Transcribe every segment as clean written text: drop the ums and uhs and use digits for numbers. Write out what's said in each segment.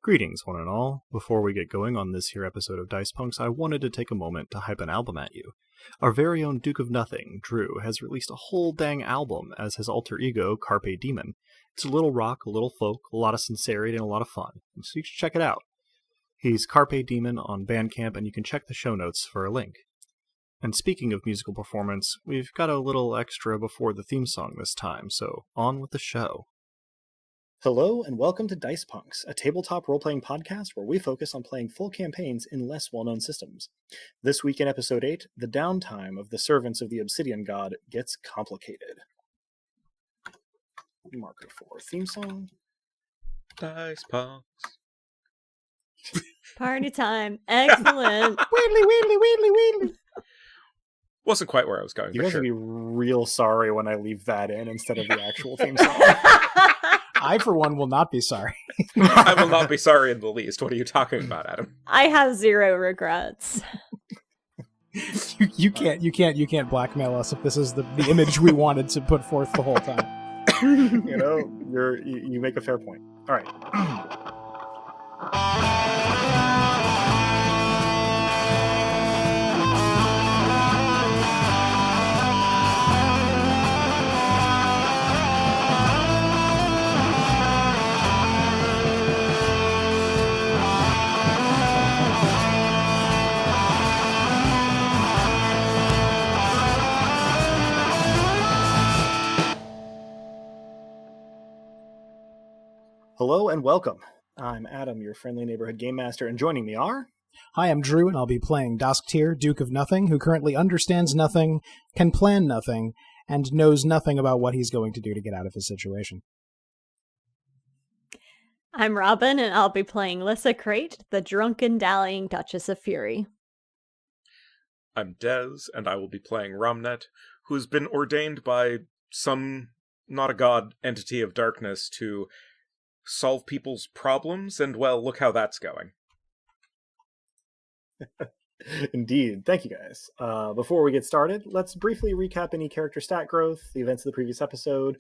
Greetings, one and all. Before we get going on this here episode of Dice Punks, I wanted to take a moment to hype an album at you. Our very own Duke of Nothing, Drew, has released a whole dang album as his alter ego, Carpe Demon. It's a little rock, a little folk, a lot of sincerity, and a lot of fun, so you should check it out. He's Carpe Demon on Bandcamp, and you can check the show notes for a link. And speaking of musical performance, we've got a little extra before the theme song this time, so on with the show. Hello and welcome to Dice Punks, a tabletop role-playing podcast where we focus on playing full campaigns in less well-known systems. This week in Episode 8, the downtime of the servants of the Obsidian God gets complicated. Marker for theme song. Dice Punks. Party time. Excellent. Wheedly, wheedly, wheedly, wheedly. Wasn't quite where I was going. You guys sure. will be real sorry when I leave that in instead of the actual theme song. I, for one, will not be sorry. I will not be sorry in the least. What are you talking about, Adam? I have zero regrets. You can't blackmail us if this is the image we wanted to put forth the whole time. You know, you make a fair point. All right. Hello and welcome. I'm Adam, your friendly neighborhood game master, and joining me are... Hi, I'm Drew, and I'll be playing Dosktir, Duke of Nothing, who currently understands nothing, can plan nothing, and knows nothing about what he's going to do to get out of his situation. I'm Robin, and I'll be playing Lyssa Crate, the drunken, dallying Duchess of Fury. I'm Dez, and I will be playing Romnet, who has been ordained by some, not a god, entity of darkness to solve people's problems, and well, look how that's going. Indeed. Thank you, guys. Before we get started, let's briefly recap any character stat growth, the events of the previous episode,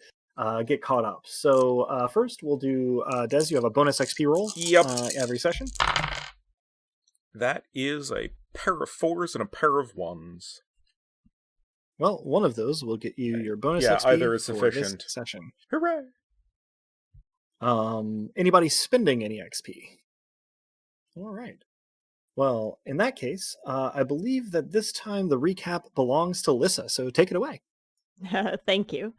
get caught up. So first, we'll do, Des, you have a bonus XP roll every session. That is a pair of 4s and a pair of 1s. Well, one of those will get you your bonus Yeah, XP either is for sufficient. this session. Hooray! Anybody spending any XP? All right. Well, in that case, I believe that this time the recap belongs to Lyssa, so take it away. Thank you.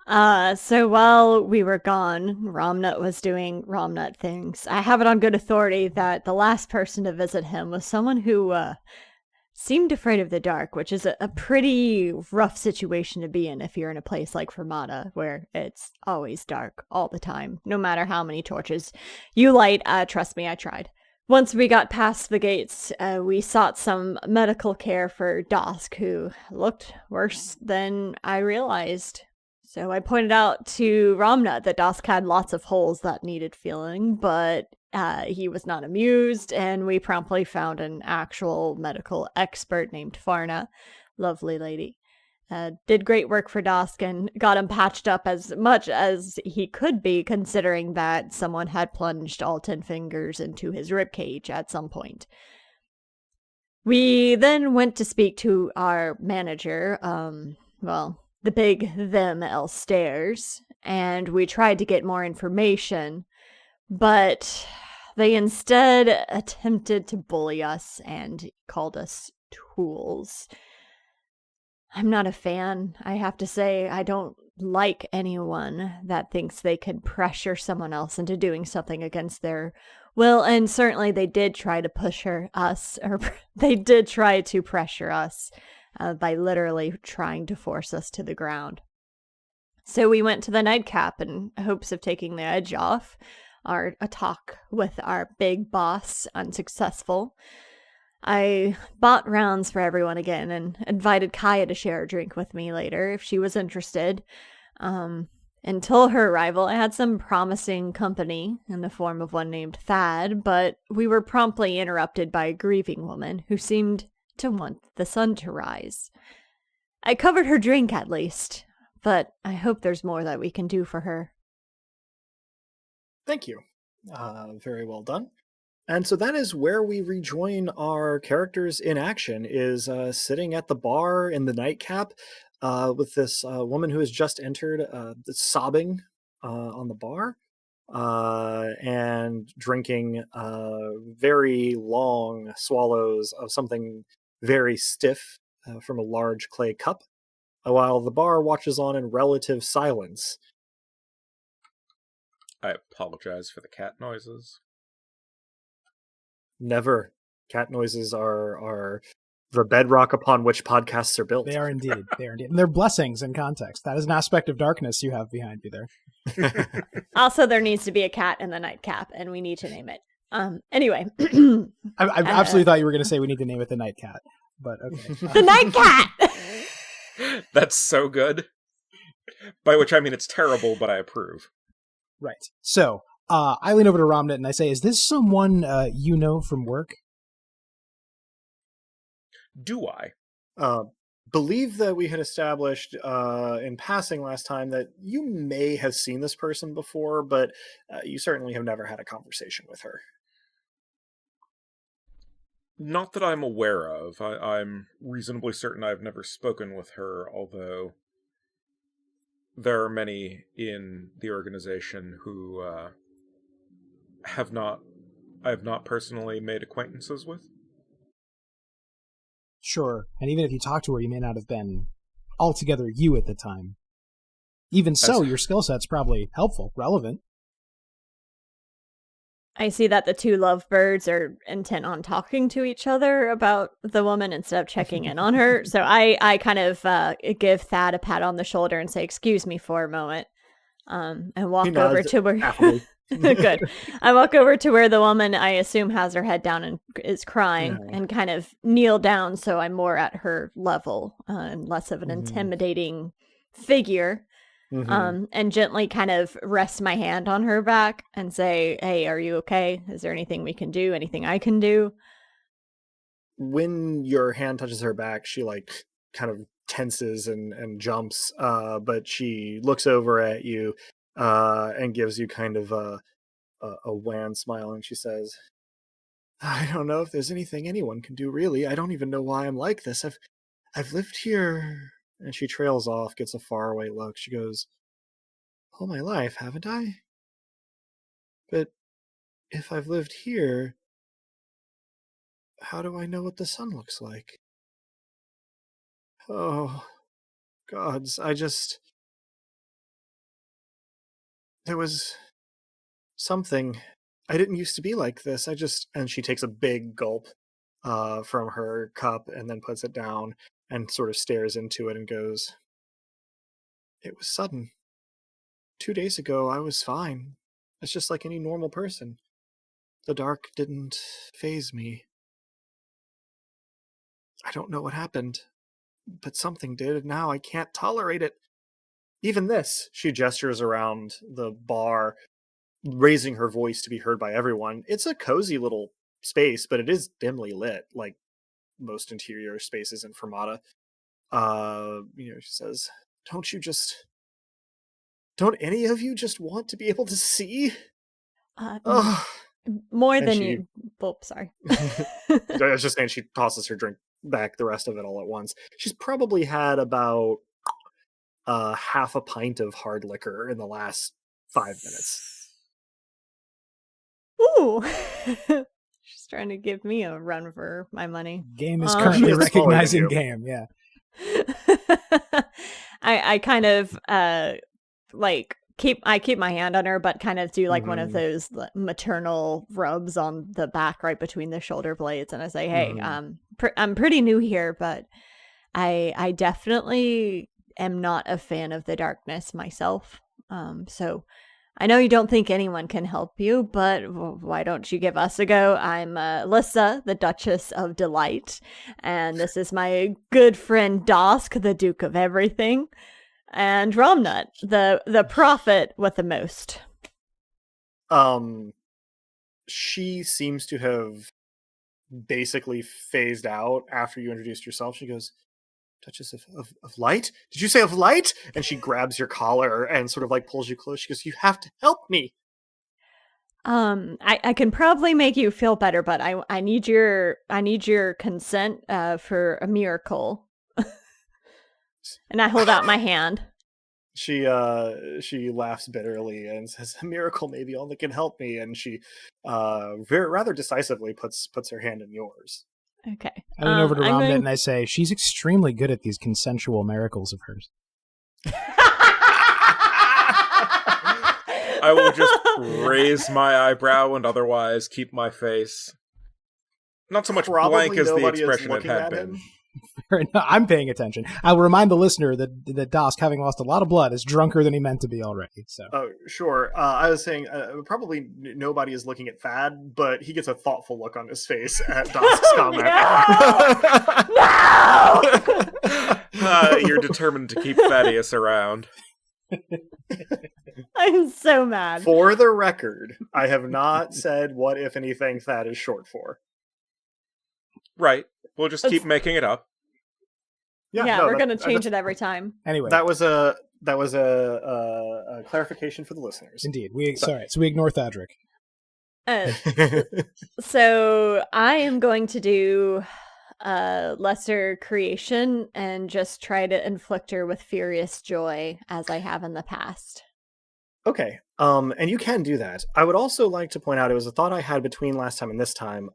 So while we were gone, Romnut was doing Romnut things. I have it on good authority that the last person to visit him was someone who seemed afraid of the dark, which is a pretty rough situation to be in if you're in a place like Fermata, where it's always dark all the time, no matter how many torches you light. Trust me, I tried. Once we got past the gates, we sought some medical care for Dosk, who looked worse than I realized. So I pointed out to Romnut that Dosk had lots of holes that needed filling, but he was not amused, and we promptly found an actual medical expert named Farna. Lovely lady. Did great work for Dosk and got him patched up as much as he could be, considering that someone had plunged all 10 fingers into his ribcage at some point. We then went to speak to our manager, the big them Elstairs, and we tried to get more information, but they instead attempted to bully us and called us tools. I'm not a fan, I have to say. I don't like anyone that thinks they can pressure someone else into doing something against their will, and certainly they did try to pressure us by literally trying to force us to the ground. So we went to the nightcap in hopes of taking the edge off. A talk with our big boss unsuccessful. I bought rounds for everyone again and invited Kaya to share a drink with me later if she was interested. Until her arrival, I had some promising company in the form of one named Thad, but we were promptly interrupted by a grieving woman who seemed to want the sun to rise. I covered her drink at least, but I hope there's more that we can do for her. Thank you. Very well done. And so that is where we rejoin our characters in action, is sitting at the bar in the nightcap with this woman who has just entered, sobbing on the bar and drinking very long swallows of something very stiff from a large clay cup, while the bar watches on in relative silence. I apologize for the cat noises. Never. Cat noises are the bedrock upon which podcasts are built. They are indeed. They are indeed. And they're blessings in context. That is an aspect of darkness you have behind you there. Also, there needs to be a cat in the nightcap, and we need to name it. Anyway. I absolutely thought you were going to say we need to name it the Night Cat, but okay. The nightcat! That's so good. By which I mean it's terrible, but I approve. Right. So, I lean over to Romnet and I say, is this someone you know from work? Do I? Believe that we had established in passing last time that you may have seen this person before, but you certainly have never had a conversation with her. Not that I'm aware of. I'm reasonably certain I've never spoken with her, although there are many in the organization who I have not personally made acquaintances with. Sure. And even if you talk to her, you may not have been altogether you at the time. Even so, your skill set's probably helpful, relevant. I see that the two lovebirds are intent on talking to each other about the woman instead of checking in on her. So I kind of give Thad a pat on the shoulder and say, "Excuse me for a moment," and walk over to where. Good. I walk over to where the woman, I assume, has her head down and is crying, and kind of kneel down so I'm more at her level and less of an intimidating figure. And gently kind of rest my hand on her back and say, "Hey, are you okay? Is there anything we can do? Anything I can do?" When your hand touches her back, she kind of tenses and jumps, but she looks over at you and gives you kind of a wan smile, and she says, "I don't know if there's anything anyone can do, really. I don't even know why I'm like this. I've lived here." And she trails off, gets a faraway look. She goes, "All my life, haven't I? But if I've lived here, how do I know what the sun looks like? Oh, gods, there was something. I didn't used to be like this. And she takes a big gulp from her cup and then puts it down and sort of stares into it and goes, "It was sudden. 2 days ago, I was fine. It's just like any normal person. The dark didn't faze me. I don't know what happened, but something did, and now I can't tolerate it. Even this," she gestures around the bar, raising her voice to be heard by everyone. It's a cozy little space, but it is dimly lit, like most interior spaces in Fermata. She says, don't any of you just want to be able to see? More And than she- you. Oh, sorry. I was just saying, she tosses her drink back, the rest of it all at once. She's probably had about half a pint of hard liquor in the last 5 minutes. Ooh. She's trying to give me a run for my money. Game is currently She's smaller than recognizing you. game, yeah. I kind of keep my hand on her, but kind of do like one of those maternal rubs on the back right between the shoulder blades, and I say, "Hey, I'm pretty new here, but I definitely am not a fan of the darkness myself. So I know you don't think anyone can help you, but why don't you give us a go? I'm Lissa, the Duchess of Delight, and this is my good friend Dosk, the Duke of Everything, and Romnut, the prophet with the most." She seems to have basically phased out after you introduced yourself. She goes, "Duchess of Light? Did you say of Light?" And she grabs your collar and sort of like pulls you close. She goes, "You have to help me." I can probably make you feel better, but I need your consent for a miracle. And I hold out my hand. She laughs bitterly and says, "A miracle maybe only can help me." And she rather decisively puts her hand in yours. Okay. I lean over to Ramnet and I say, she's extremely good at these consensual miracles of hers. I will just raise my eyebrow and otherwise keep my face not so much Probably blank as the nobody is expression it looking had at been. him. No, I'm paying attention. I will remind the listener that Dosk, having lost a lot of blood, is drunker than he meant to be already. So, Oh, sure. I was saying probably nobody is looking at Thad, but he gets a thoughtful look on his face at Dosk's comment. No! You're determined to keep Thaddeus around. I'm so mad. For the record, I have not said what, if anything, Thad is short for. Right. We'll just keep making it up. Yeah, we're going to change it every time. Anyway. That was a clarification for the listeners. Indeed. So we ignore Thadric. So I am going to do lesser creation and just try to inflict her with furious joy as I have in the past. Okay. And you can do that. I would also like to point out, it was a thought I had between last time and this time,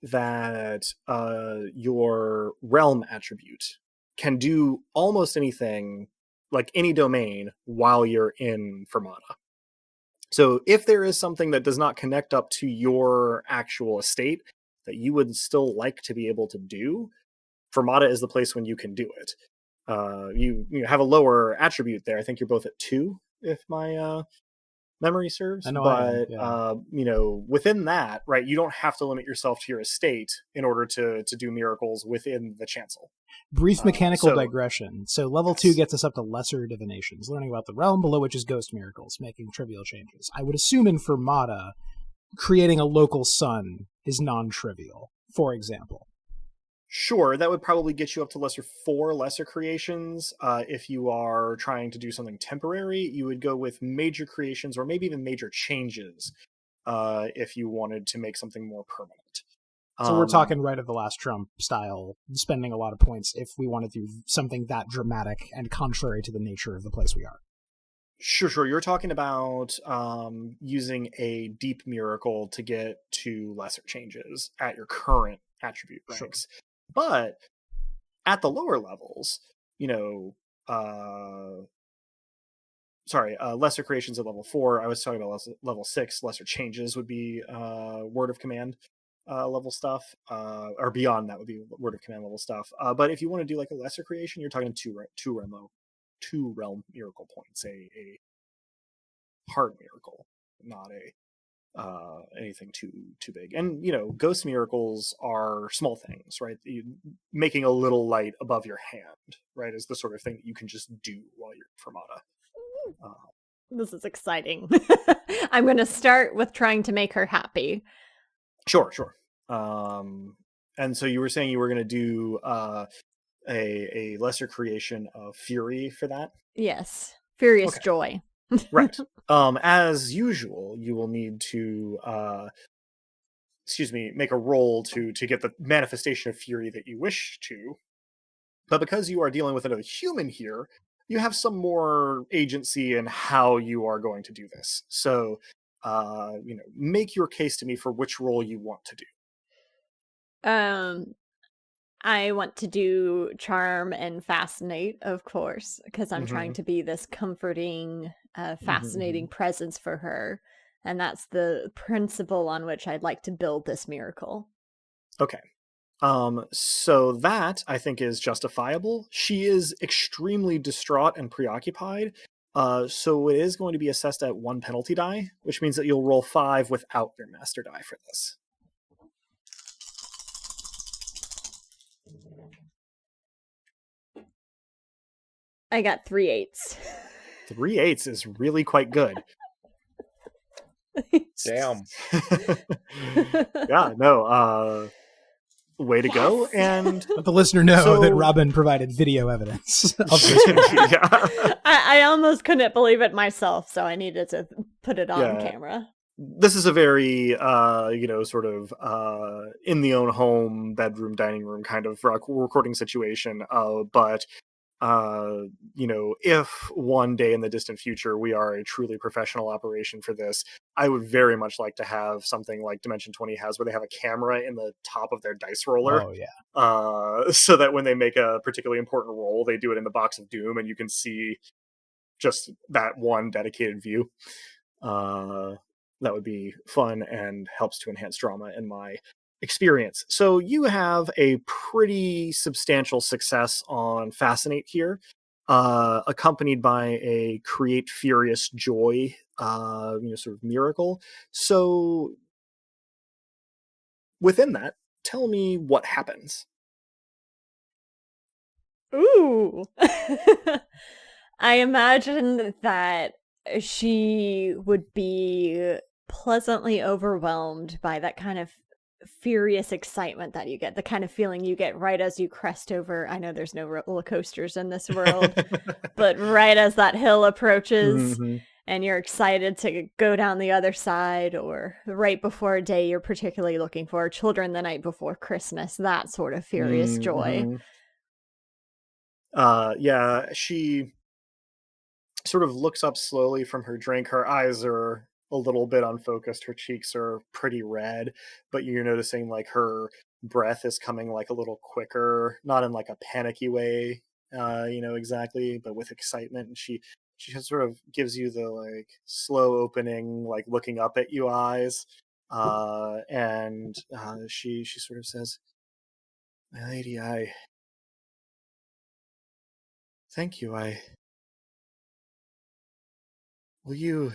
that your realm attribute can do almost anything, like any domain, while you're in Fermata. So if there is something that does not connect up to your actual estate that you would still like to be able to do, Fermata is the place when you can do it. You have a lower attribute there. I think you're both at 2, if my memory serves. I know, but within that, right, you don't have to limit yourself to your estate in order to do miracles within the chancel. Brief mechanical digression. So level 2 gets us up to lesser divinations, learning about the realm, below which is ghost miracles, making trivial changes. I would assume in Fermata, creating a local sun is non-trivial, for example. Sure, that would probably get you up to lesser 4 lesser creations. If you are trying to do something temporary, you would go with major creations or maybe even major changes if you wanted to make something more permanent. So we're talking right of the last Trump style, spending a lot of points if we want to do something that dramatic and contrary to the nature of the place we are. Sure. You're talking about using a deep miracle to get to lesser changes at your current attribute ranks. Sure. But at the lower levels, lesser creations at level 4. I was talking about level 6. Lesser changes would be word of command level stuff, or beyond that would be word of command level stuff. But if you want to do like a lesser creation, you're talking two realm miracle points, a hard miracle, not anything too big. And ghost miracles are small things, right? Making a little light above your hand, right, is the sort of thing that you can just do while you're Fermata. This is exciting. I'm going to start with trying to make her happy. Sure. And so you were saying you were going to do a lesser creation of fury for that? Yes, furious joy. Right. As usual, you will need to make a roll to get the manifestation of fury that you wish to. But because you are dealing with another human here, you have some more agency in how you are going to do this. So make your case to me for which role you want to do. I want to do charm and fascinate, of course, because I'm trying to be this comforting, fascinating presence for her. And that's the principle on which I'd like to build this miracle. Okay. So that, I think, is justifiable. She is extremely distraught and preoccupied. So it is going to be assessed at 1 penalty die, which means that you'll roll 5 without your master die for this. I got 3 8s. 3 8s is really quite good. Damn. Yeah, no, way to go. And let the listener know that Robin provided video evidence of this. I almost couldn't believe it myself, so I needed to put it on camera. this is a very sort of in the own home, bedroom, dining room kind of recording situation. But if one day in the distant future we are a truly professional operation for this, I would very much like to have something like Dimension 20 has, where they have a camera in the top of their dice roller. Oh yeah. So that when they make a particularly important roll, they do it in the box of doom, and you can see just that one dedicated view. That would be fun and helps to enhance drama in my experience. So you have a pretty substantial success on Fascinate here, accompanied by a Create Furious Joy, sort of miracle. So within that, tell me what happens. Ooh. I imagine that she would be pleasantly overwhelmed by that kind of furious excitement that you get, the kind of feeling you get right as you crest over. I know there's no roller coasters in this world, but right as that hill approaches Mm-hmm. and you're excited to go down the other side, or right before a day you're particularly looking for, children the night before Christmas, that sort of furious joy. Yeah, she sort of looks up slowly from her drink. Her eyes are a little bit unfocused. Her cheeks are pretty red, but you're noticing like her breath is coming like a little quicker, not in like a panicky way, exactly, but with excitement. And she just sort of gives you the like slow opening, like looking up at you eyes, and she sort of says, "My lady, I thank you. Will you?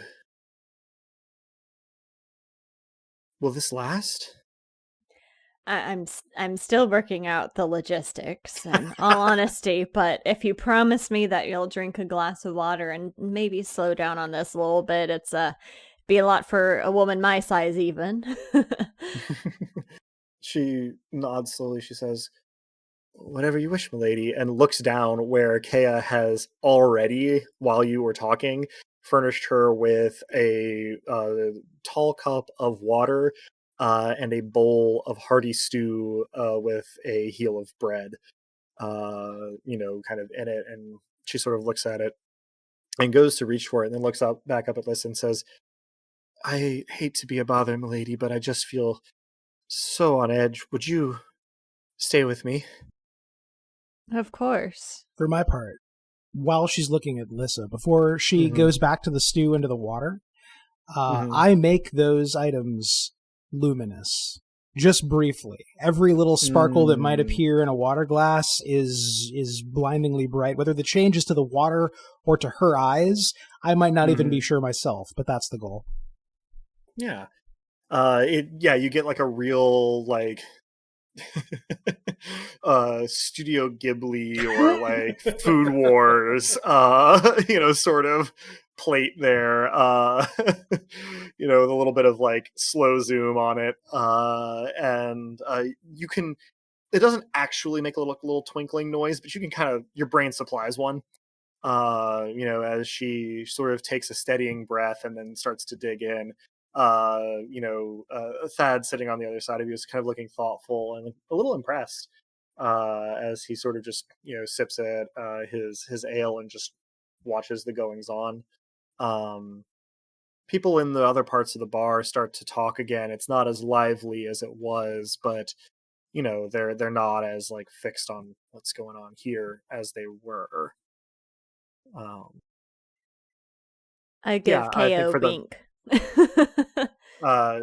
Will this last?" I'm still working out the logistics, in all honesty, but if you promise me that you'll drink a glass of water and maybe slow down on this a little bit, it's be a lot for a woman my size even. She nods slowly. She says, "Whatever you wish, milady," and looks down where Kea has already, while you were talking, furnished her with a tall cup of water and a bowl of hearty stew with a heel of bread, kind of in it. And she sort of looks at it and goes to reach for it, and then looks back up at Liz and says, "I hate to be a bother, milady, but I just feel so on edge. Would you stay with me?" Of course. For my part, while she's looking at Lissa, before she goes back to the stew into the water, I make those items luminous. Just briefly. Every little sparkle that might appear in a water glass is blindingly bright. Whether the change is to the water or to her eyes, I might not even be sure myself, but that's the goal. Yeah. You get like a real like Studio Ghibli or like Food Wars sort of plate there, with a little bit of like slow zoom on it, and you can, it doesn't actually make a little twinkling noise, but you can kind of, your brain supplies one, as she sort of takes a steadying breath and then starts to dig in. Thad sitting on the other side of you is kind of looking thoughtful and a little impressed, as he sort of just sips at his ale and just watches the goings on. People in the other parts of the bar start to talk again. It's not as lively as it was, but they're not as like fixed on what's going on here as they were. I give I think KO for the wink.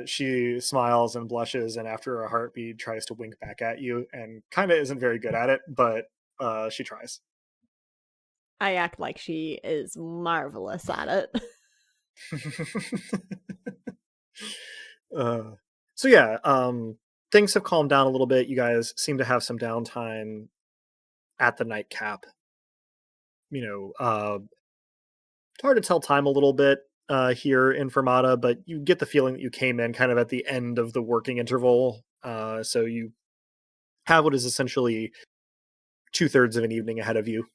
she smiles and blushes, and after a heartbeat tries to wink back at you, and kind of isn't very good at it, but she tries. I act like she is marvelous at it. So yeah, things have calmed down a little bit. You guys seem to have some downtime at the nightcap. Hard to tell time a little bit here in Fermata, but you get the feeling that you came in kind of at the end of the working interval. So you have what is essentially 2/3 of an evening ahead of you,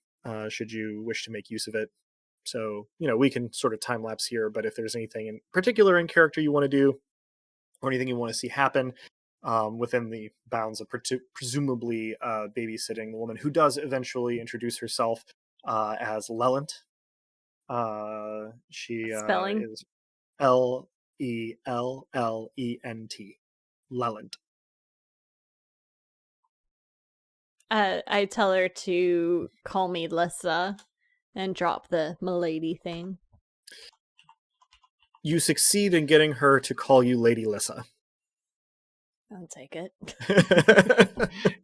should you wish to make use of it. So, we can sort of time lapse here, but if there's anything in particular in character you want to do, or anything you want to see happen within the bounds of presumably babysitting the woman who does eventually introduce herself as Lelant. She Spelling? is Lellent. Lelant. I tell her to call me Lissa and drop the milady thing. You succeed in getting her to call you Lady Lissa. I'll take it.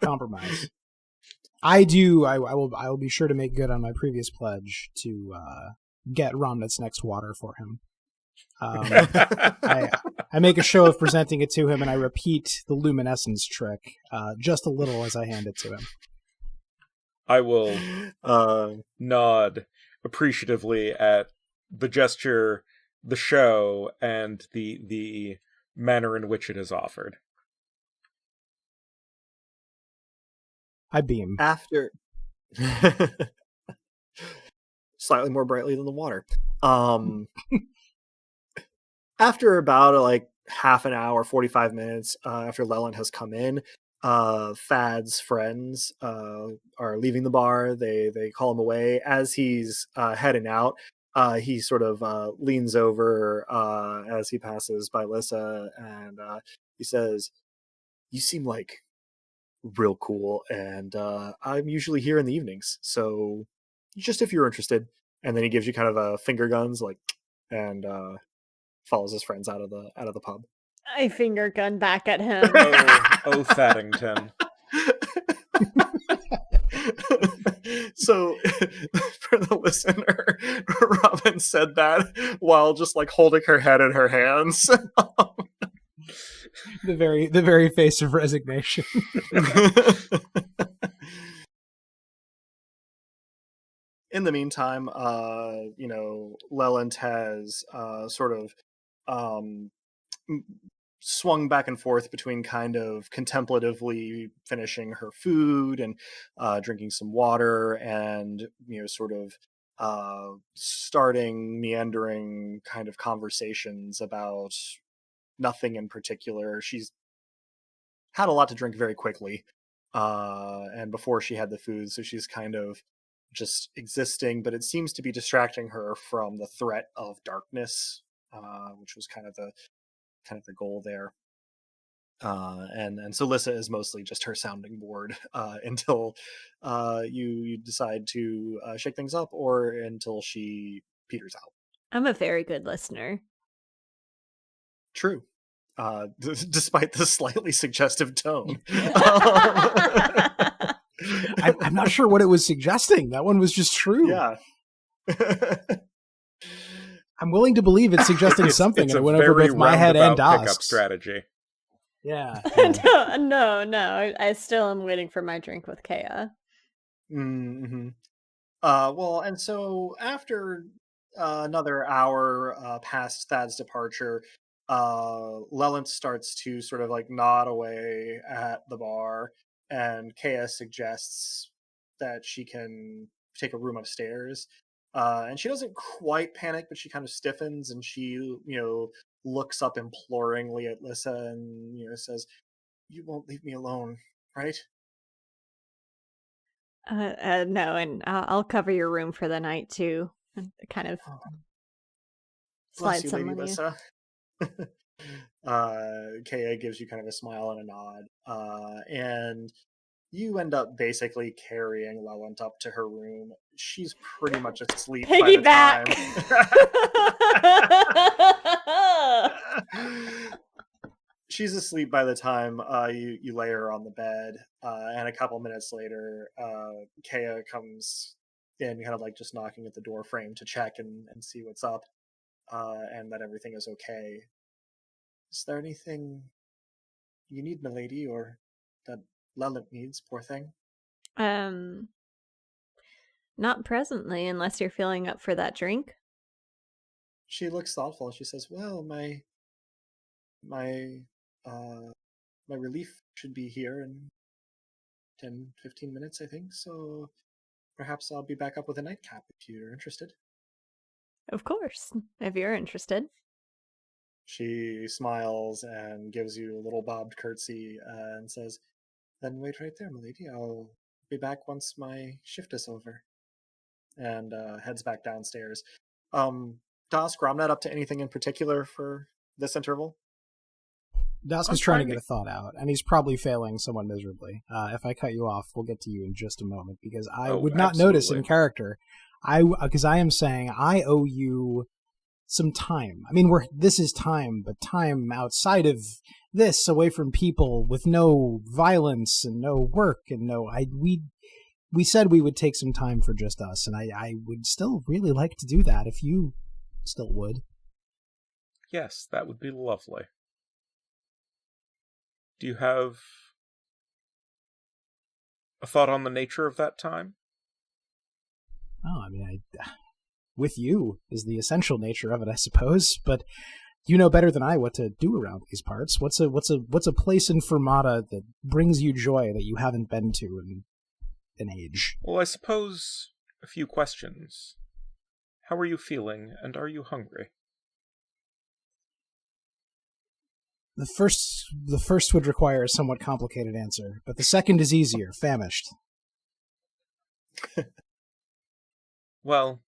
Compromise. I will be sure to make good on my previous pledge to get Romnet's next water for him. I make a show of presenting it to him, and I repeat the luminescence trick just a little as I hand it to him. I will nod appreciatively at the gesture, the show, and the manner in which it is offered. I beam. After slightly more brightly than the water. After about half an hour, 45 minutes after Leland has come in, Thad's friends are leaving the bar. They call him away. As he's heading out, he sort of leans over as he passes by Lissa, and he says, "You seem like real cool, and I'm usually here in the evenings, so just if you're interested." And then he gives you kind of a finger guns, and follows his friends out of the pub. I finger gun back at him. Oh, Thaddington. So, for the listener, Robin said that while just holding her head in her hands. The very face of resignation. In the meantime, Leland has sort of swung back and forth between kind of contemplatively finishing her food and drinking some water, and sort of starting meandering kind of conversations about nothing in particular. She's had a lot to drink very quickly, and before she had the food, so she's kind of just existing, but it seems to be distracting her from the threat of darkness, which was kind of the goal there. And so Lissa is mostly just her sounding board until you decide to shake things up, or until she peters out. I'm a very good listener. True. Despite the slightly suggestive tone. I'm not sure what it was suggesting. That one was just true. Yeah. I'm willing to believe it's suggesting something, it's and it went over both my head and pickup Dosk's strategy. Yeah. No. I still am waiting for my drink with Kaya. Mm-hmm. Well, and so after another hour past Thad's departure, Leland starts to sort of nod away at the bar, and Kaya suggests that she can take a room upstairs. And she doesn't quite panic, but she kind of stiffens, and she, looks up imploringly at Lissa and, says, "You won't leave me alone, right?" No, and I'll cover your room for the night too. And kind of slide some Lady money. Lissa. Kaya gives you kind of a smile and a nod, and you end up basically carrying Leland up to her room. She's pretty much asleep Piggyback. by the time. She's asleep by the time you lay her on the bed, and a couple minutes later, Kaya comes in, kind of just knocking at the door frame to check and see what's up, and that everything is okay. Is there anything you need, milady, or that Leland needs, poor thing? Not presently, unless you're feeling up for that drink. She looks thoughtful. She says, "Well, my relief should be here in 10-15 minutes, I think. So perhaps I'll be back up with a nightcap if you're interested." Of course, if you're interested. She smiles and gives you a little bobbed curtsy and says, "Then wait right there, milady. I'll be back once my shift is over." And heads back downstairs. Dosk, Romnet up to anything in particular for this interval? Dusk is trying to get a thought out, and he's probably failing somewhat miserably. If I cut you off, we'll get to you in just a moment, because I would not notice in character. Because I am saying I owe you some time. I mean, this is time, but time outside of this, away from people, with no violence and no work and we said we would take some time for just us, and I would still really like to do that if you still would. Yes, that would be lovely. Do you have a thought on the nature of that time? Oh, I mean, with you is the essential nature of it, I suppose, but you know better than I what to do around these parts. What's a place in Fermata that brings you joy that you haven't been to in an age? Well, I suppose a few questions. How are you feeling, and are you hungry? The first would require a somewhat complicated answer, but the second is easier, famished. Well,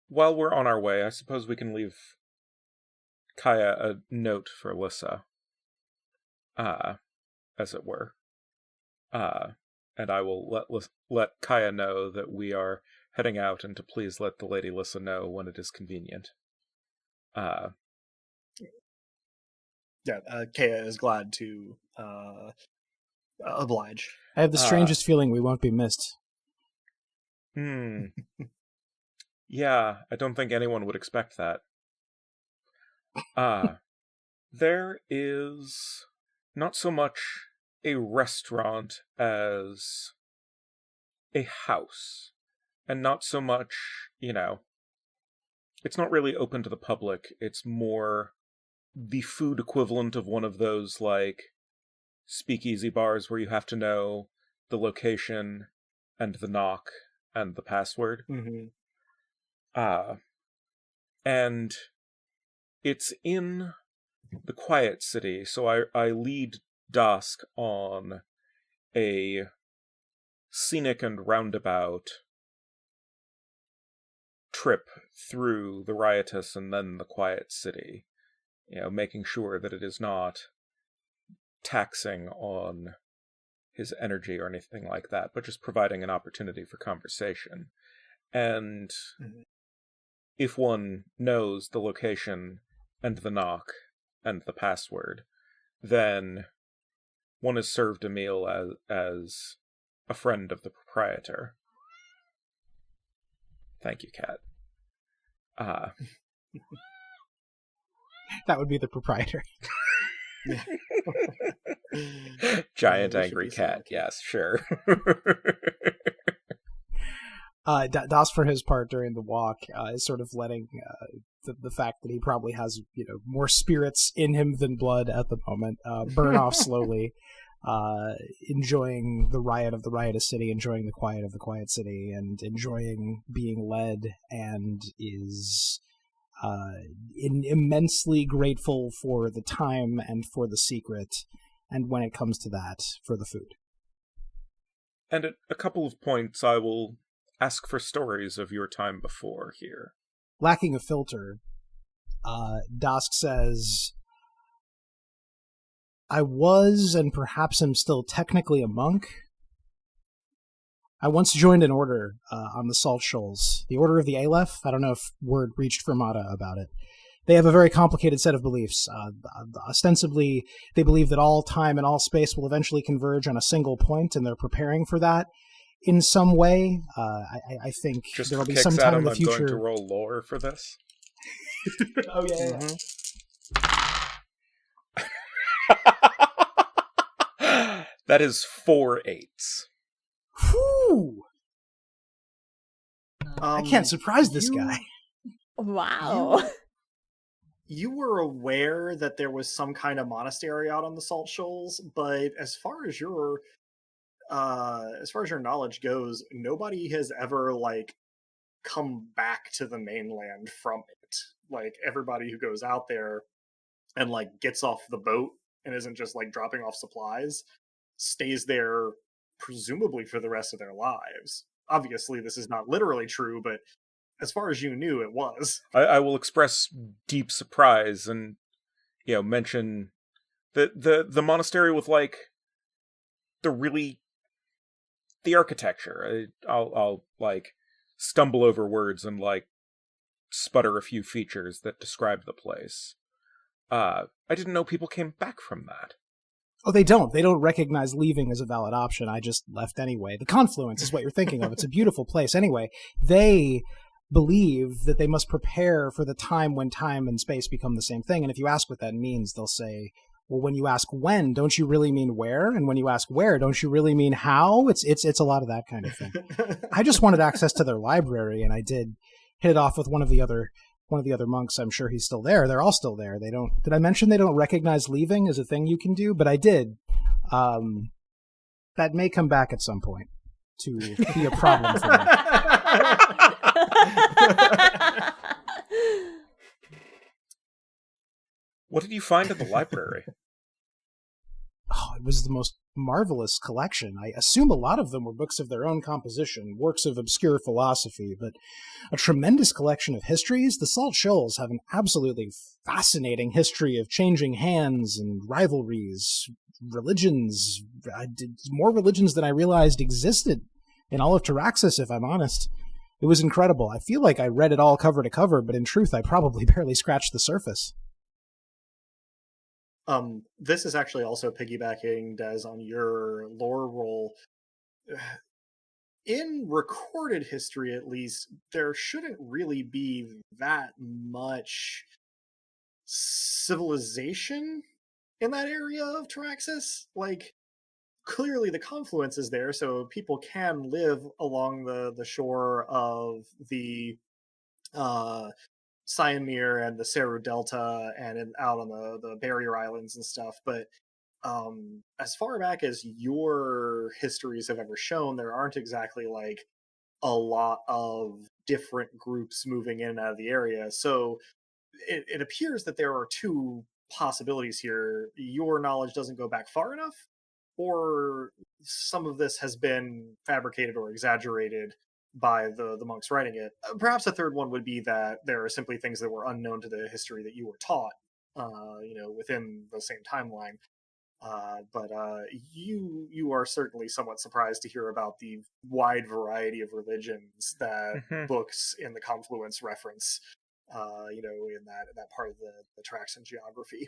while we're on our way, I suppose we can leave Kaya a note for Lissa, as it were. And I will let Kaya know that we are heading out, and to please let the Lady Lissa know when it is convenient. Kaya is glad to oblige. I have the strangest feeling we won't be missed. Yeah, I don't think anyone would expect that. There is not so much a restaurant as a house, and not so much, it's not really open to the public. It's more the food equivalent of one of those, like, speakeasy bars where you have to know the location and the knock and the password. Mm-hmm. And it's in the quiet city, so I lead Dusk on a scenic and roundabout trip through the riotous and then the quiet city, making sure that it is not taxing on his energy or anything like that, but just providing an opportunity for conversation. And if one knows the location and the knock and the password, then one is served a meal as a friend of the proprietor. Thank you, Cat. That would be the proprietor. Giant angry cat. Yes, sure. Das, for his part during the walk, is sort of letting the fact that he probably has more spirits in him than blood at the moment burn off slowly, enjoying the riot of the riotous city, enjoying the quiet of the quiet city, and enjoying being led, and is immensely grateful for the time and for the secret, and when it comes to that, for the food. And at a couple of points, I will ask for stories of your time before here. Lacking a filter, Dosk says, I was, and perhaps am still technically a monk. I once joined an order on the Salt Shoals, the Order of the Aleph. I don't know if word reached Fermata about it. They have a very complicated set of beliefs. Ostensibly, they believe that all time and all space will eventually converge on a single point, and they're preparing for that in some way. I think just there will be kicks some time Adam, in the future. I'm going to roll lore for this. Oh, yeah. That is 4 8s. Whew! I can't surprise this guy. Wow. You were aware that there was some kind of monastery out on the Salt Shoals, but as far as your knowledge goes, nobody has ever come back to the mainland from it. Like, everybody who goes out there and like gets off the boat and isn't just like dropping off supplies stays there presumably for the rest of their lives. Obviously this is not literally true, but as far as you knew, it was. I will express deep surprise and, mention the monastery with like the architecture. I'll like stumble over words and like sputter a few features that describe the place. I didn't know people came back from that. Oh, they don't. They don't recognize leaving as a valid option. I just left anyway. The Confluence is what you're thinking of. It's a beautiful place. Anyway, they believe that they must prepare for the time when time and space become the same thing. And if you ask what that means, they'll say, well, when you ask when, don't you really mean where? And when you ask where, don't you really mean how? It's a lot of that kind of thing. I just wanted access to their library, and I did hit it off with one of the other monks. I'm sure he's still there. They're all still there. They don't. Did I mention they don't recognize leaving as a thing you can do? But I did. That may come back at some point to be a problem for me. What did you find at the library? Oh, it was the most marvelous collection. I assume a lot of them were books of their own composition, works of obscure philosophy, but a tremendous collection of histories. The Salt Shoals have an absolutely fascinating history of changing hands and rivalries, religions, more religions than I realized existed in all of Taraxis, if I'm honest. It was incredible. I feel like I read it all cover to cover, but in truth, I probably barely scratched the surface. This is actually also piggybacking, Des, on your lore roll. In recorded history, at least, there shouldn't really be that much civilization in that area of Taraxis. Like, clearly the confluence is there, so people can live along the shore of the Siamir and the Seru Delta and out on the barrier islands and stuff. But as far back as your histories have ever shown, there aren't exactly like a lot of different groups moving in and out of the area. So it appears that there are two possibilities here. Your knowledge doesn't go back far enough, or some of this has been fabricated or exaggerated by the monks writing it. Perhaps a third one would be that there are simply things that were unknown to the history that you were taught, within the same timeline. But you are certainly somewhat surprised to hear about the wide variety of religions that books in the Confluence reference, in that part of the Traxan geography.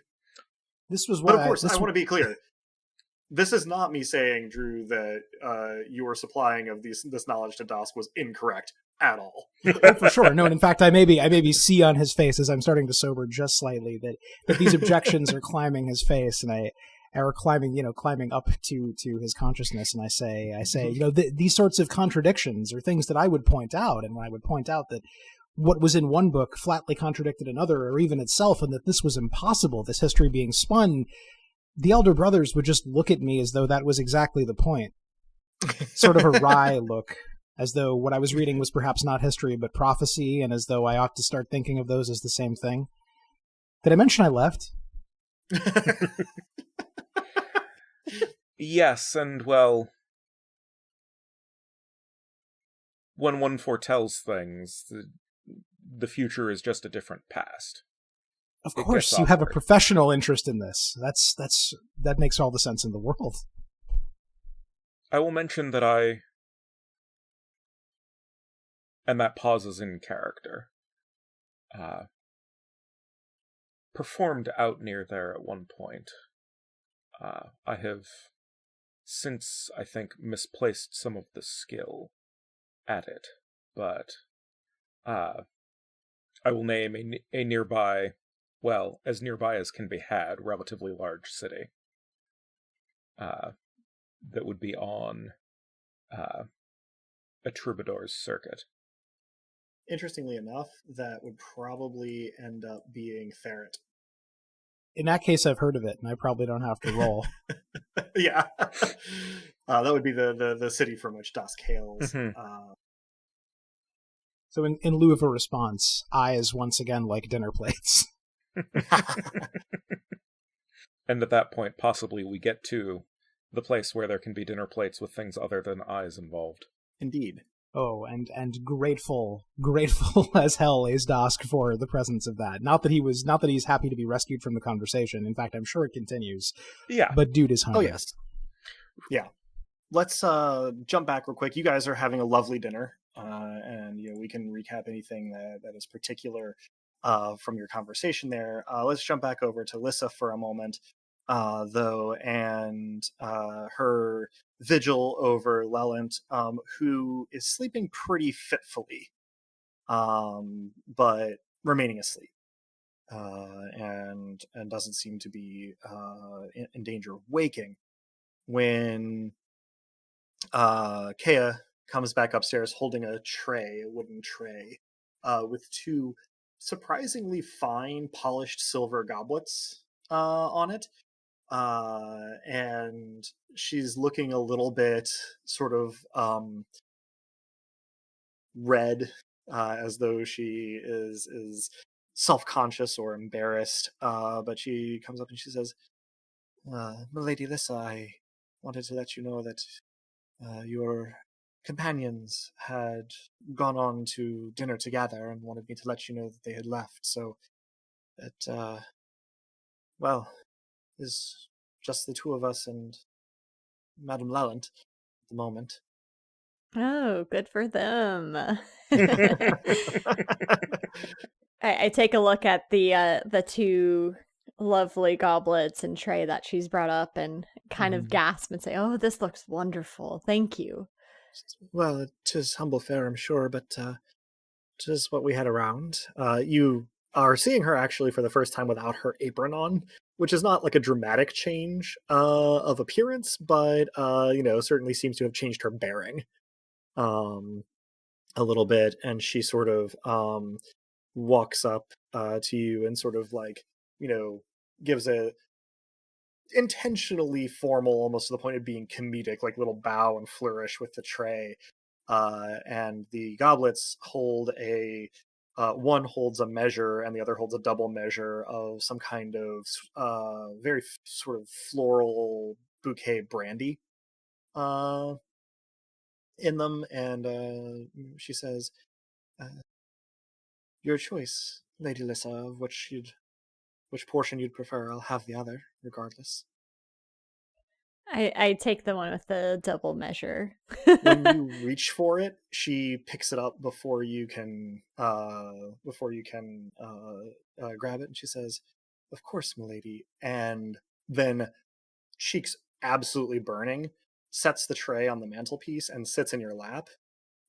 This was but of course, I want to be clear. This is not me saying, Drew, that your supplying of this knowledge to Dosk was incorrect at all. Oh, for sure. No, and in fact, I maybe see on his face as I'm starting to sober just slightly that these objections are climbing his face, and are climbing up to his consciousness, and I say, these sorts of contradictions are things that I would point out, and when I would point out that what was in one book flatly contradicted another, or even itself, and that this was impossible, this history being spun, the elder brothers would just look at me as though that was exactly the point. Sort of a wry look, as though what I was reading was perhaps not history but prophecy, and as though I ought to start thinking of those as the same thing. Did I mention I left? Yes, and well, when one foretells things, the future is just a different past. Of course, you have a professional interest in this. That makes all the sense in the world. I will mention that and that pauses in character, performed out near there at one point. I have since, I think, misplaced some of the skill at it, but I will name a nearby, well, as nearby as can be had, relatively large city that would be on a troubadour's circuit. Interestingly enough, that would probably end up being Ferret. In that case, I've heard of it, and I probably don't have to roll. Yeah. That would be the city from which Dusk hails. So in lieu of a response, eyes once again like dinner plates. And at that point, possibly we get to the place where there can be dinner plates with things other than eyes involved. Indeed. Oh, and grateful as hell is Dosk for the presence of that. Not that he's happy to be rescued from the conversation. In fact, I'm sure it continues. Yeah. But dude is hungry. Oh, yes. Yeah. Let's jump back real quick. You guys are having a lovely dinner, and we can recap anything that is particular from your conversation there. Let's jump back over to Lissa for a moment, though, and her vigil over Leland, who is sleeping pretty fitfully, but remaining asleep, and doesn't seem to be in danger of waking when Kea comes back upstairs holding a wooden tray, with two surprisingly fine polished silver goblets on it. And she's looking a little bit sort of red, as though she is self-conscious or embarrassed. But she comes up and she says, "Milady Lissa, I wanted to let you know that your companions had gone on to dinner together and wanted me to let you know that they had left. So it, well, is just the two of us and Madame Lallant at the moment." Oh, good for them. I take a look at the two lovely goblets and tray that she's brought up and kind of gasp and say, "Oh, this looks wonderful. Thank you." "Well, it is humble fare, I'm sure, but it is what we had around." You are seeing her actually for the first time without her apron on, which is not like a dramatic change of appearance, but certainly seems to have changed her bearing a little bit. And she sort of walks up to you and sort of like gives a intentionally formal, almost to the point of being comedic, like little bow and flourish with the tray. And the goblets hold one holds a measure and the other holds a double measure of some kind of very sort of floral bouquet brandy in them. And she says, "Your choice, Lady Lissa, of which portion you'd prefer. I'll have the other, regardless." I take the one with the double measure. When you reach for it, she picks it up before you can grab it, and she says, "Of course, milady." And then, cheeks absolutely burning, sets the tray on the mantelpiece and sits in your lap,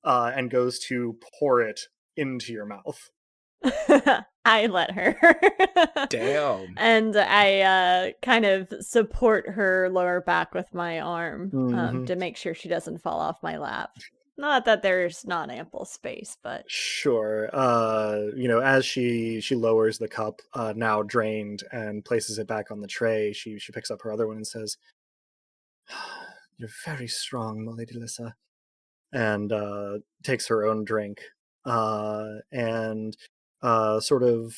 and goes to pour it into your mouth. I let her. Damn. And I kind of support her lower back with my arm to make sure she doesn't fall off my lap. Not that there's not ample space, but Sure. As she lowers the cup, now drained, and places it back on the tray, she picks up her other one and says, "You're very strong, Milady Lissa," and takes her own drink, and sort of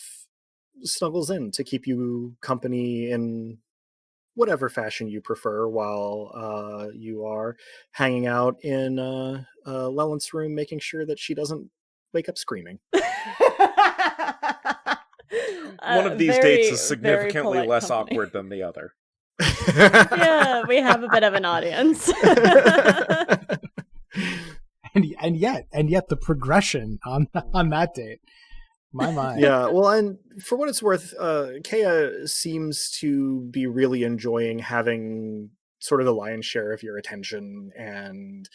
snuggles in to keep you company in whatever fashion you prefer while you are hanging out in Lellant's room, making sure that she doesn't wake up screaming. One of these dates is significantly less awkward than the other. Yeah, we have a bit of an audience. and yet the progression on that date. My mind. Yeah, well, and for what it's worth, Kea seems to be really enjoying having sort of the lion's share of your attention, and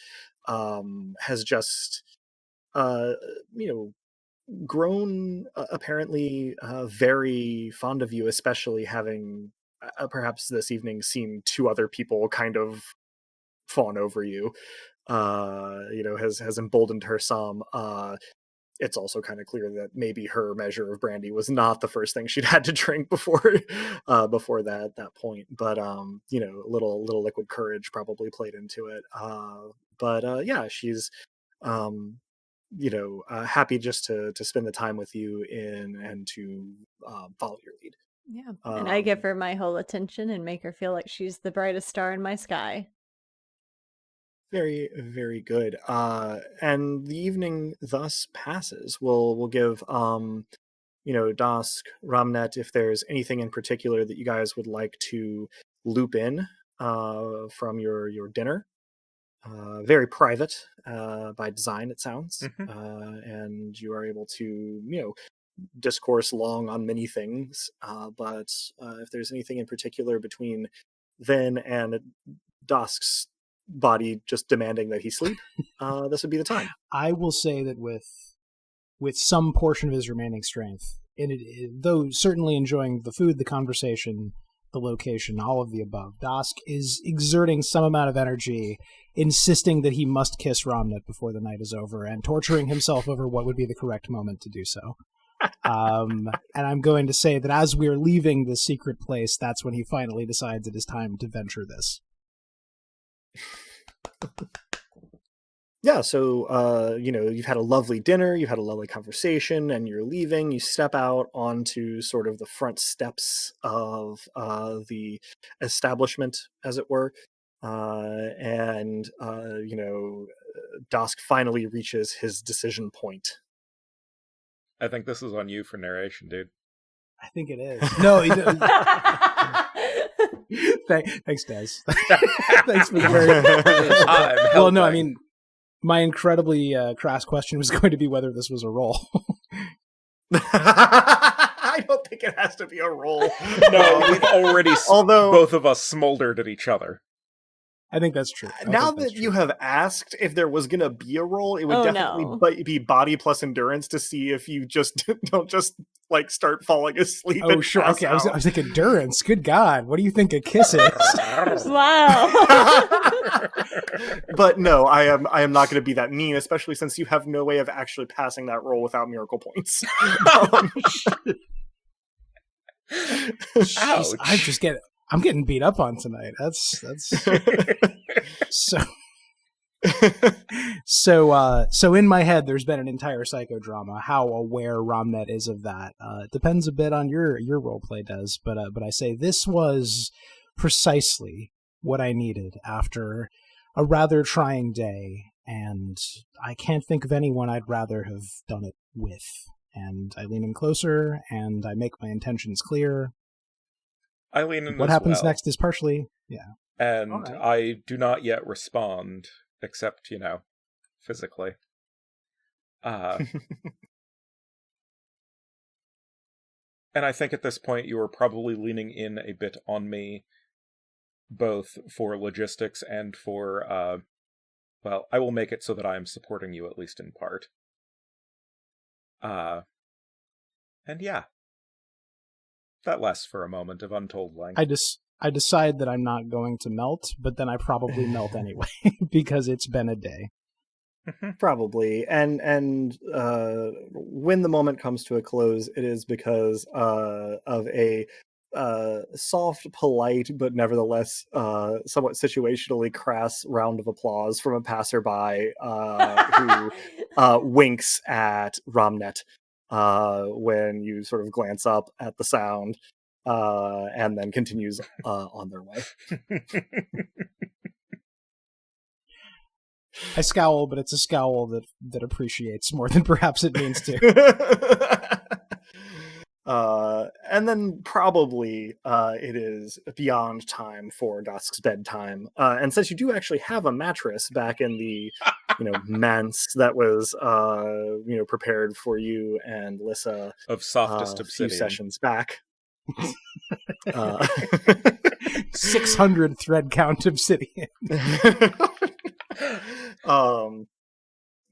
has just, grown apparently very fond of you, especially having perhaps this evening seen two other people kind of fawn over you. Has emboldened her some. It's also kind of clear that maybe her measure of brandy was not the first thing she'd had to drink before that point. But a little liquid courage probably played into it. But yeah, she's happy just to spend the time with you and to follow your lead. Yeah. And I give her my whole attention and make her feel like she's the brightest star in my sky. Very, very good. And the evening thus passes. We'll give Dask, Ramnet, if there's anything in particular that you guys would like to loop in from your dinner. Very private by design, it sounds. And you are able to, discourse long on many things. But if there's anything in particular between then and Dask's body just demanding that he sleep, this would be the time. I will say that with some portion of his remaining strength, though certainly enjoying the food, the conversation, the location, all of the above, Dask is exerting some amount of energy, insisting that he must kiss Ramnet before the night is over, and torturing himself over what would be the correct moment to do so. And I'm going to say that as we're leaving the secret place, that's when he finally decides it is time to venture this. Yeah, so, you've had a lovely dinner, you've had a lovely conversation, and you're leaving. You step out onto sort of the front steps of the establishment, as it were. And Dask finally reaches his decision point. I think this is on you for narration, dude. I think it is. No, thanks, Des. Thanks for the very... Well, no, I mean, my incredibly crass question was going to be whether this was a roll. I don't think it has to be a roll. No, we've already, both of us smoldered at each other. I think that's true. Now that you have asked if there was going to be a roll, it would definitely be body plus endurance to see if you just don't just like start falling asleep. Oh, sure. Okay, I was like, endurance. Good God. What do you think a kiss is? Wow. But no, I am not going to be that mean, especially since you have no way of actually passing that roll without miracle points. Ouch. I'm getting beat up on tonight. That's so in my head there's been an entire psychodrama. How aware Ramnet is of that it depends a bit on your role play, Des, but I say this was precisely what I needed after a rather trying day, and I can't think of anyone I'd rather have done it with. And I lean in closer and I make my intentions clear. I lean in. What happens next is partially, and right. I do not yet respond, except physically. And I think at this point you are probably leaning in a bit on me, both for logistics and for, I will make it so that I am supporting you at least in part. And yeah. That lasts for a moment of untold length. I decide that I'm not going to melt, but then I probably melt anyway because it's been a day. Probably, and when the moment comes to a close, it is because of a soft, polite, but nevertheless somewhat situationally crass round of applause from a passerby who winks at Ramnet. When you sort of glance up at the sound, and then continues on their way. I scowl, but it's a scowl that appreciates more than perhaps it means to. And then probably it is beyond time for Dask's bedtime. And since you do actually have a mattress back in the manse that was prepared for you and Lissa of softest a obsidian few sessions back. 600 thread count obsidian.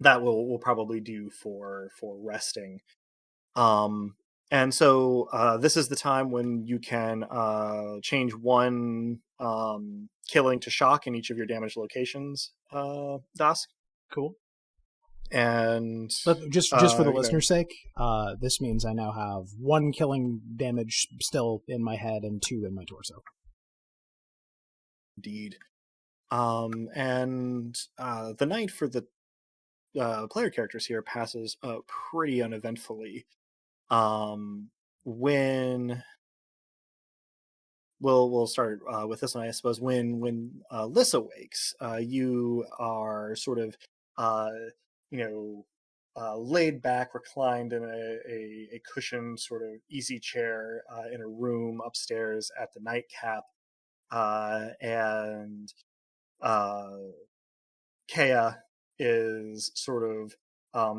That will probably do for resting. And so this is the time when you can change one killing to shock in each of your damaged locations, Dask. Cool. And just for the listener's sake, this means I now have 1 killing damage still in my head and 2 in my torso. Indeed. And the night for the player characters here passes pretty uneventfully. When we'll start with this one, I suppose. When Liz awakes, you are sort of uh, laid back, reclined in a cushioned sort of easy chair in a room upstairs at the nightcap, and Kea is sort of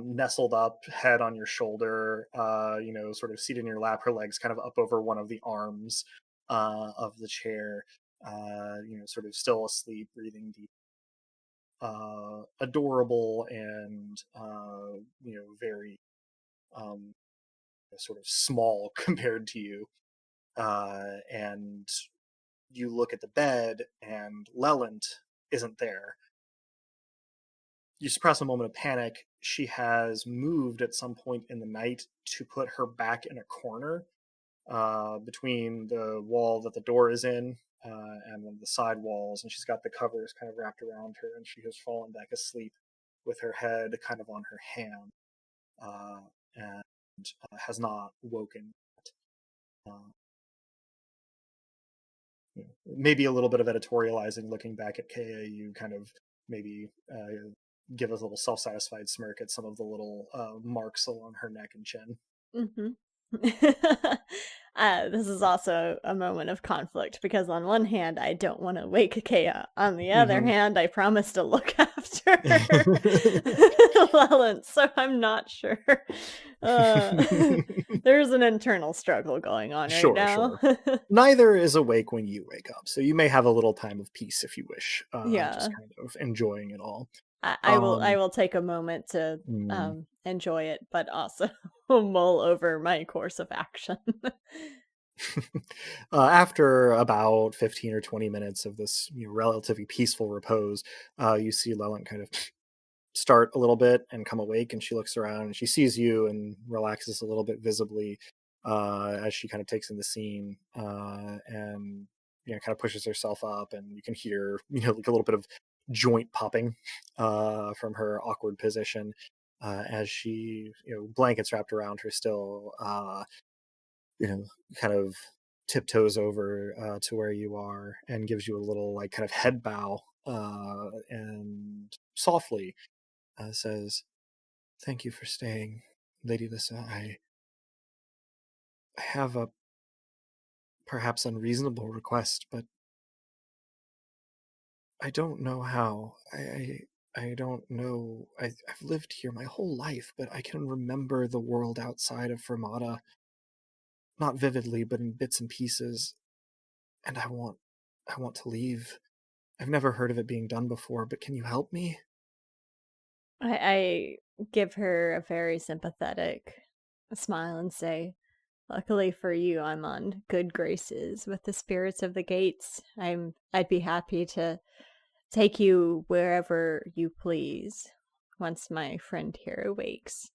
nestled up, head on your shoulder, sort of seated in your lap, her legs kind of up over one of the arms of the chair, sort of still asleep, breathing deep. Adorable and very sort of small compared to you. And you look at the bed, and Leland isn't there. You suppress a moment of panic. She has moved at some point in the night to put her back in a corner between the wall that the door is in and one of the side walls, and she's got the covers kind of wrapped around her, and she has fallen back asleep with her head kind of on her hand, and has not woken yet. Maybe a little bit of editorializing looking back at KA, you kind of maybe give us a little self-satisfied smirk at some of the little marks along her neck and chin. Mm-hmm. This is also a moment of conflict, because on one hand, I don't want to wake Kea. On the other hand, I promise to look after Leland, so I'm not sure. There's an internal struggle going on right now. Sure. Neither is awake when you wake up, so you may have a little time of peace if you wish. Yeah. Just kind of enjoying it all. I will take a moment to enjoy it, but also mull over my course of action. After about 15 or 20 minutes of this relatively peaceful repose, you see Leland kind of start a little bit and come awake, and she looks around and she sees you and relaxes a little bit visibly as she kind of takes in the scene, and kind of pushes herself up, and you can hear like a little bit of joint popping from her awkward position as she blankets wrapped around her still, kind of tiptoes over to where you are and gives you a little like kind of head bow and softly says, "Thank you for staying, Lady Lissa. I have a perhaps unreasonable request, but I don't know how. I don't know. I've lived here my whole life, but I can remember the world outside of Fermata, not vividly, but in bits and pieces. And I want to leave. I've never heard of it being done before, but can you help me?" I give her a very sympathetic smile and say, "Luckily for you, I'm on good graces with the spirits of the gates. I'd be happy to take you wherever you please once my friend here awakes."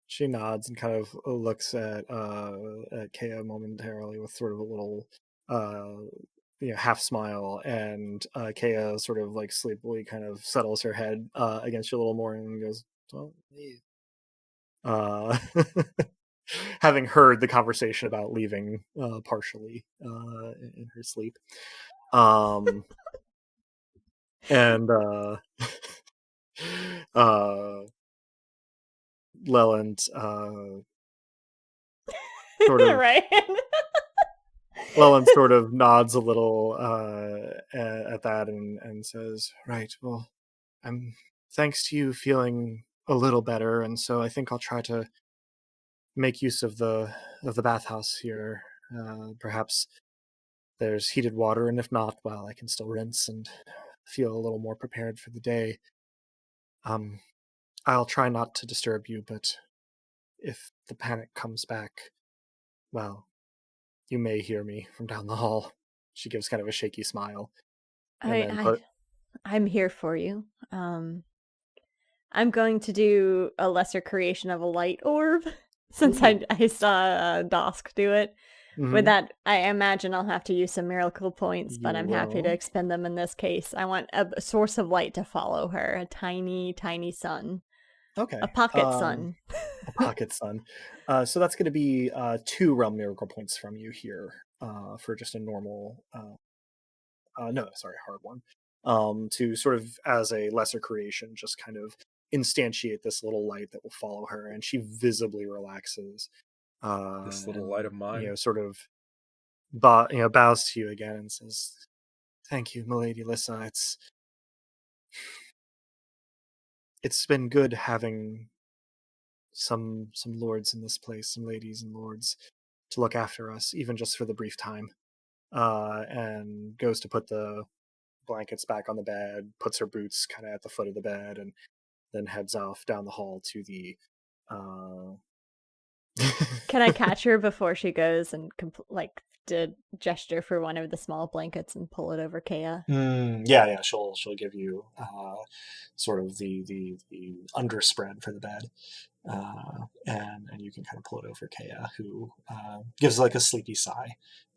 She nods and kind of looks at Kea momentarily with sort of a little half smile, and Kea sort of like sleepily kind of settles her head against you a little more and goes, "Don't leave." Having heard the conversation about leaving partially in her sleep. And Leland sort of right. Leland sort of nods a little at that and says, "Right, well, I'm thanks to you feeling a little better, and so I think I'll try to make use of the bathhouse here. Perhaps there's heated water, and if not, well, I can still rinse and feel a little more prepared for the day. I'll try not to disturb you, but if the panic comes back, well, you may hear me from down the hall." She gives kind of a shaky smile. I'm here for you. I'm going to do a lesser creation of a light orb, since I saw Dosk do it. With that, I imagine I'll have to use some miracle points, but I'm happy to will. expend them in this case. I want a source of light to follow her, a tiny, tiny sun. Okay. A pocket sun. A pocket sun. So that's going to be 2 realm miracle points from you here for just a normal. No, sorry, hard one. To sort of, as a lesser creation, just kind of instantiate this little light that will follow her, and she visibly relaxes. This little light of mine. Sort of, bows to you again and says, "Thank you, milady Lissa. It's been good having some lords in this place, some ladies and lords, to look after us, even just for the brief time." And goes to put the blankets back on the bed, puts her boots kind of at the foot of the bed, and then heads off down the hall to the. Can I catch her before she goes and did gesture for one of the small blankets and pull it over Kea? Yeah. She'll give you sort of the underspread for the bed, and you can kind of pull it over Kea, who gives like a sleepy sigh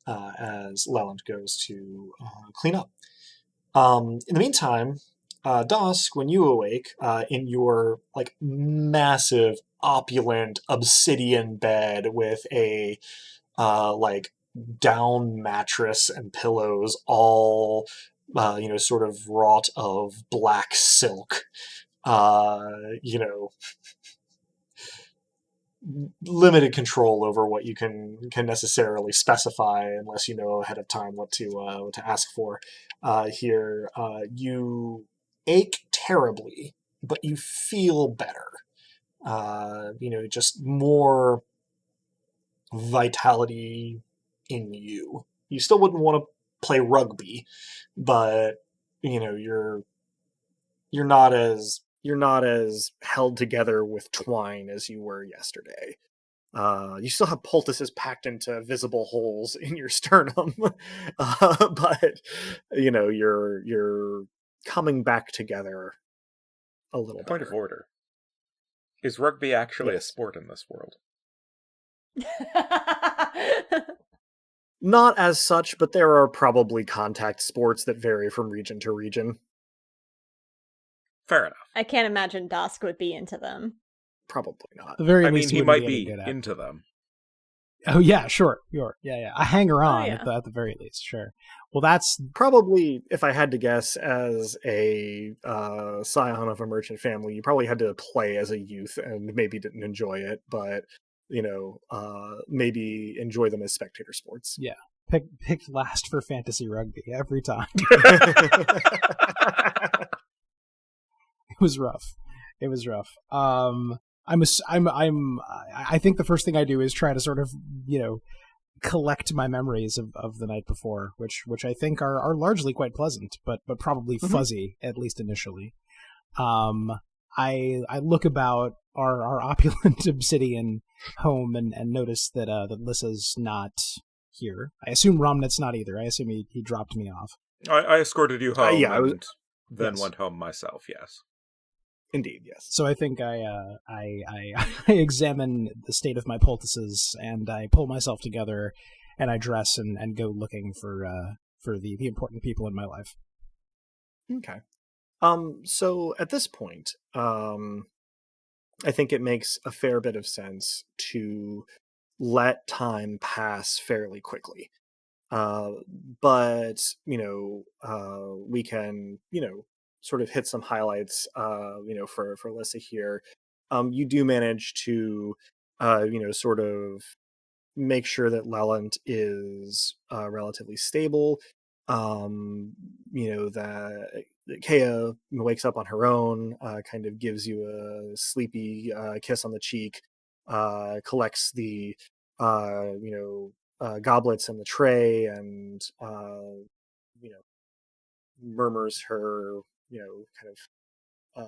as Leland goes to clean up. In the meantime, Dusk, when you awake in your like massive, opulent obsidian bed with a like down mattress and pillows, all sort of wrought of black silk, limited control over what you can necessarily specify unless you know ahead of time what to ask for. Here, you ache terribly, but you feel better. Just more vitality in you. You still wouldn't want to play rugby, but you're not as held together with twine as you were yesterday. You still have poultices packed into visible holes in your sternum, but you're coming back together a little Point better. of order. Is rugby actually a Yes. sport in this world? Not as such, but there are probably contact sports that vary from region to region. Fair enough. I can't imagine Dusk would be into them. Probably not. At the very I least, mean, he wouldn't might any be good at. into them. Oh yeah, sure. Yeah. A hanger on yeah. at the very least, sure. Well, that's Probably, if I had to guess, as a scion of a merchant family, you probably had to play as a youth and maybe didn't enjoy it, but maybe enjoy them as spectator sports. Yeah. Picked last for fantasy rugby every time. It was rough. I think the first thing I do is try to sort of, collect my memories of the night before, which I think are largely quite pleasant, but probably fuzzy, at least initially. I look about our opulent obsidian home and notice that Lissa's not here. I assume Romnet's not either. I assume he dropped me off. I escorted you home and then yes. went home myself, yes. Indeed, yes. So I think I examine the state of my poultices and I pull myself together and I dress and go looking for the important people in my life. Okay. So at this point, I think it makes a fair bit of sense to let time pass fairly quickly. But we can sort of hit some highlights for Lissa here. You do manage to sort of make sure that Leland is relatively stable. That Kea wakes up on her own, kind of gives you a sleepy kiss on the cheek, collects the goblets and the tray, and murmurs her kind of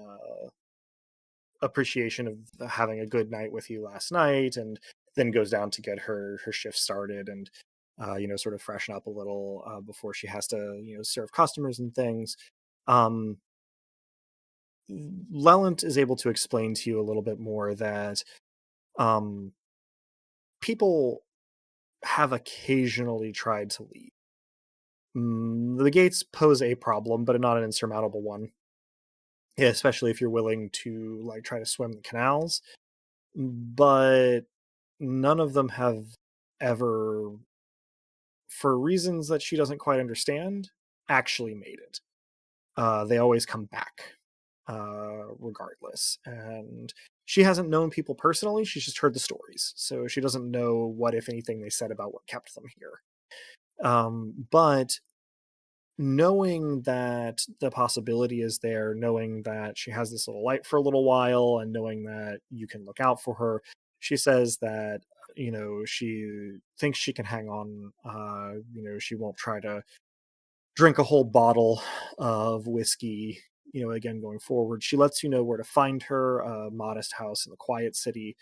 appreciation of having a good night with you last night, and then goes down to get her shift started and sort of freshen up a little before she has to serve customers and things. Leland is able to explain to you a little bit more that people have occasionally tried to leave. The gates pose a problem, but not an insurmountable one. Yeah, especially if you're willing to like try to swim the canals. But none of them have ever, for reasons that she doesn't quite understand, actually made it. They always come back, regardless. And she hasn't known people personally, she's just heard the stories. So she doesn't know what, if anything, they said about what kept them here. But knowing that the possibility is there, knowing that she has this little light for a little while, and knowing that you can look out for her, she says that, she thinks she can hang on. She won't try to drink a whole bottle of whiskey, again, going forward. She lets you know where to find her, a modest house in the quiet city,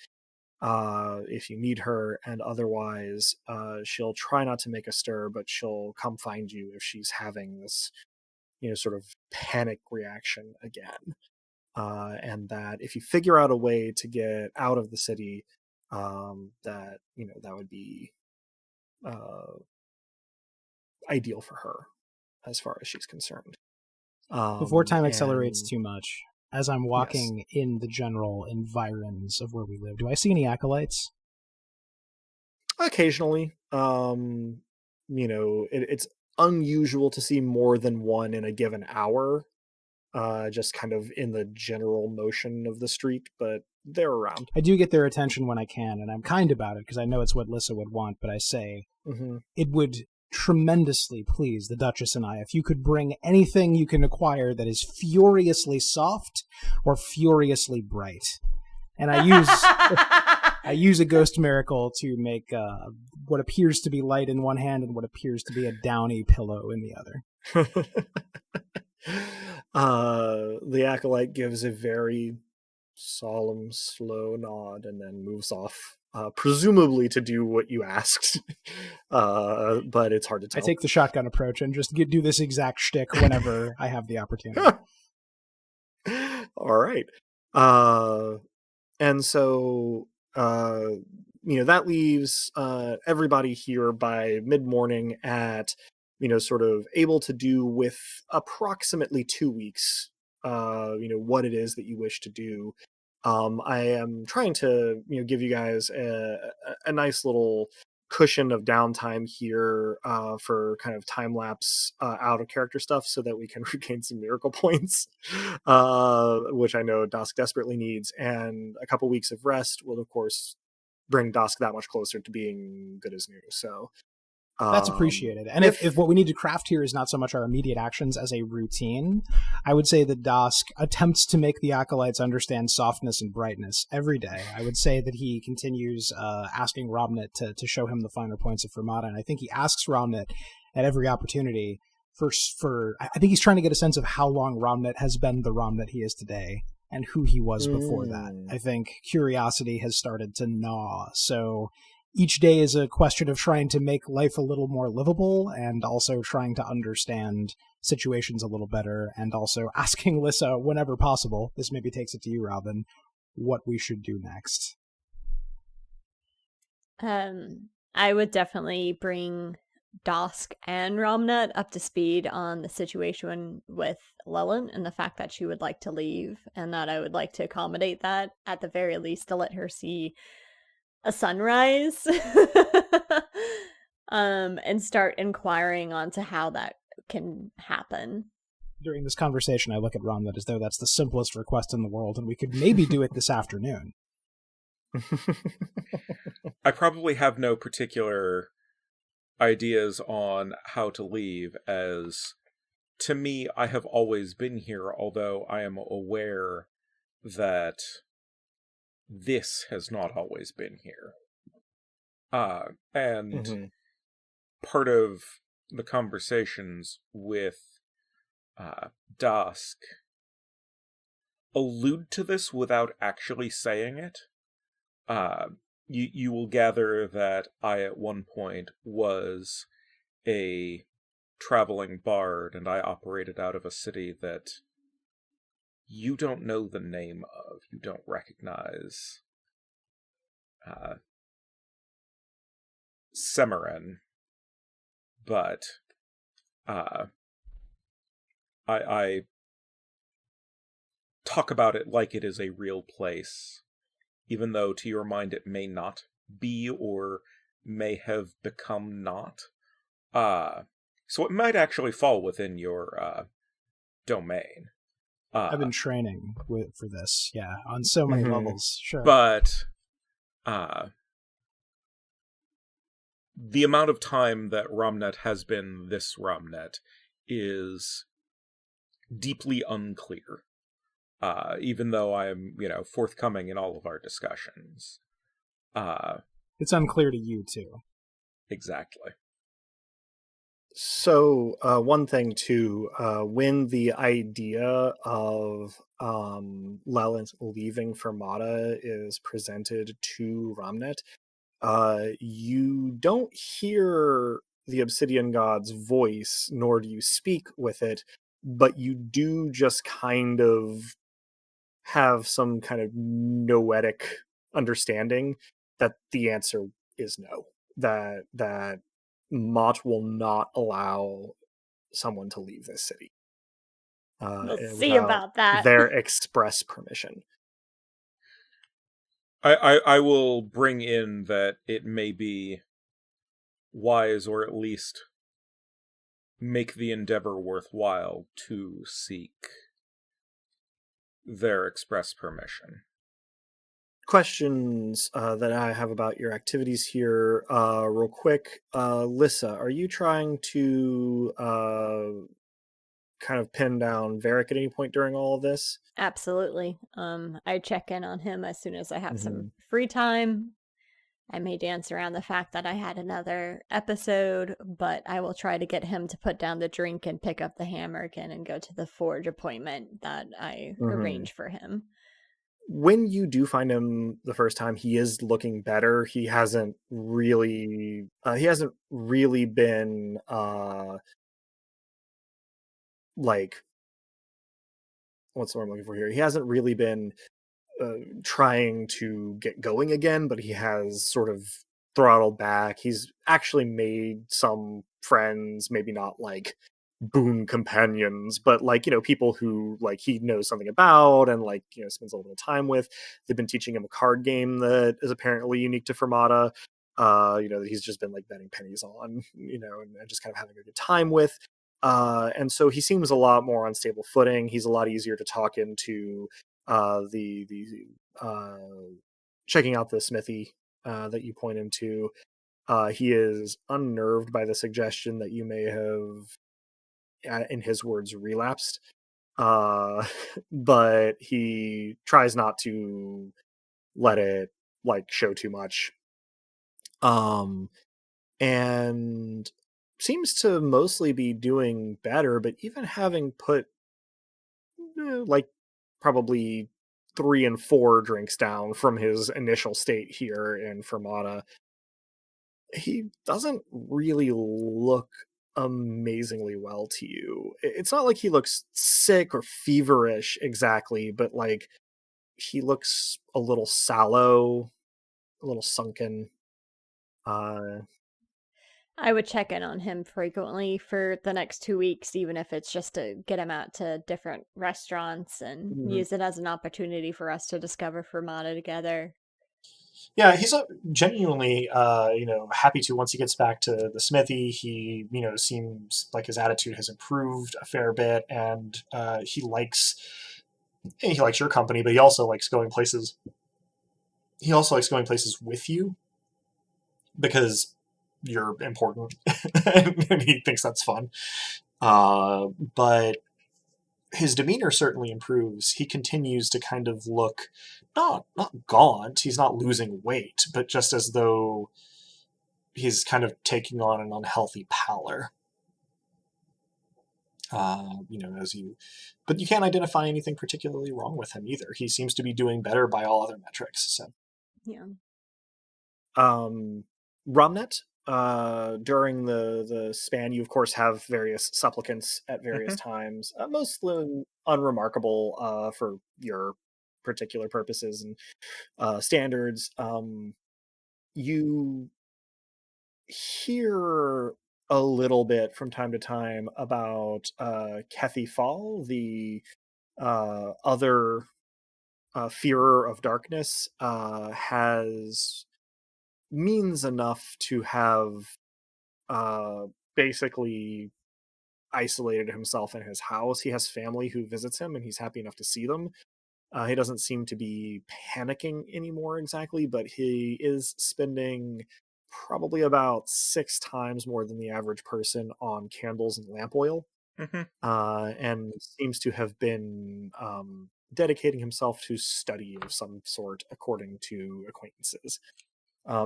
if you need her, and otherwise, she'll try not to make a stir, but she'll come find you if she's having this, sort of panic reaction again. And that if you figure out a way to get out of the city, that would be ideal for her, as far as she's concerned. Before time accelerates too much, as I'm walking in the general environs of where we live, do I see any acolytes? Occasionally. It's unusual to see more than one in a given hour, just kind of in the general motion of the street, but they're around. I do get their attention when I can, and I'm kind about it because I know it's what Lissa would want, but I say, it would tremendously please the Duchess and I if you could bring anything you can acquire that is furiously soft or furiously bright. And I use a ghost miracle to make what appears to be light in one hand and what appears to be a downy pillow in the other. The acolyte gives a very solemn, slow nod and then moves off, presumably to do what you asked. But it's hard to tell. I take the shotgun approach and just do this exact shtick whenever I have the opportunity. All right. And so, that leaves everybody here by mid-morning at, sort of able to do with approximately 2 weeks, what it is that you wish to do. I am trying to, give you guys a nice little cushion of downtime here, for kind of time lapse out of character stuff, so that we can regain some miracle points, which I know Dosk desperately needs, and a couple weeks of rest will of course bring Dosk that much closer to being good as new. So that's appreciated. And if what we need to craft here is not so much our immediate actions as a routine, I would say that Dosk attempts to make the acolytes understand softness and brightness every day. I would say that he continues asking Romnet to show him the finer points of Fermata, and I think he asks Romnet at every opportunity I think he's trying to get a sense of how long Romnet has been the Romnet he is today and who he was before that. I think curiosity has started to gnaw, so each day is a question of trying to make life a little more livable and also trying to understand situations a little better, and also asking Lissa whenever possible, this maybe takes it to you, Robin, what we should do next. I would definitely bring Dosk and Romnet up to speed on the situation with Leland and the fact that she would like to leave, and that I would like to accommodate that, at the very least, to let her see a sunrise. And start inquiring onto how that can happen. During this conversation, I look at Romnet as though that's the simplest request in the world, and we could maybe do it this afternoon. I probably have no particular ideas on how to leave, as to me, I have always been here, although I am aware that this has not always been here. And part of the conversations with Dosk allude to this without actually saying it. You will gather that I at one point was a traveling bard, and I operated out of a city that you don't know the name of, you don't recognize. Semarin, but I talk about it like it is a real place, even though to your mind it may not be or may have become not. So it might actually fall within your domain. I've been training for this, yeah, on so many levels, sure. But the amount of time that Romnet has been this Romnet is deeply unclear. Even though I am, forthcoming in all of our discussions. It's unclear to you, too. Exactly. So, one thing, too, when the idea of Leland leaving Fermata is presented to Romnet, you don't hear the Obsidian God's voice, nor do you speak with it, but you do just kind of have some kind of noetic understanding that the answer is no. That Mott will not allow someone to leave this city We'll see without about that. their express permission. I will bring in that it may be wise, or at least make the endeavor worthwhile, to seek their express permission. Questions that I have about your activities here, real quick. Lissa, are you trying to kind of pin down Varric at any point during all of this? Absolutely. I check in on him as soon as I have some free time. I may dance around the fact that I had another episode, but I will try to get him to put down the drink and pick up the hammer again and go to the forge appointment that I arranged for him. When you do find him the first time, he is looking better. He hasn't really been like, what's the word I'm looking for here? He hasn't really been trying to get going again, but he has sort of throttled back. He's actually made some friends, maybe not like boon companions, but like, people who like he knows something about and like, spends a little bit of time with. They've been teaching him a card game that is apparently unique to Fermata. That he's just been like betting pennies on, and just kind of having a good time with. And so he seems a lot more on stable footing. He's a lot easier to talk into the checking out the smithy that you point him to. He is unnerved by the suggestion that you may have, in his words, relapsed. But he tries not to let it like show too much. And seems to mostly be doing better, but even having put like probably 3 and 4 drinks down from his initial state here in Fermata, he doesn't really look amazingly well to you. It's not like he looks sick or feverish exactly, but like he looks a little sallow, a little sunken. I would check in on him frequently for the next 2 weeks, even if it's just to get him out to different restaurants and use it as an opportunity for us to discover Fermata together. Yeah, he's genuinely, happy to once he gets back to the smithy. He, seems like his attitude has improved a fair bit, and he likes your company, but he also likes going places. He also likes going places with you because you're important, and he thinks that's fun. But his demeanor certainly improves. He continues to kind of look not gaunt. He's not losing weight, but just as though he's kind of taking on an unhealthy pallor. But you can't identify anything particularly wrong with him either. He seems to be doing better by all other metrics. So, yeah. Romnet, during the span, you of course have various supplicants at various times, mostly unremarkable for your particular purposes and standards. You hear a little bit from time to time about Kethy Fall, the other Fearer of Darkness, has means enough to have basically isolated himself in his house. He has family who visits him, and he's happy enough to see them. He doesn't seem to be panicking anymore exactly, but he is spending probably about 6 times more than the average person on candles and lamp oil, Mhm. and seems to have been dedicating himself to study of some sort, according to acquaintances.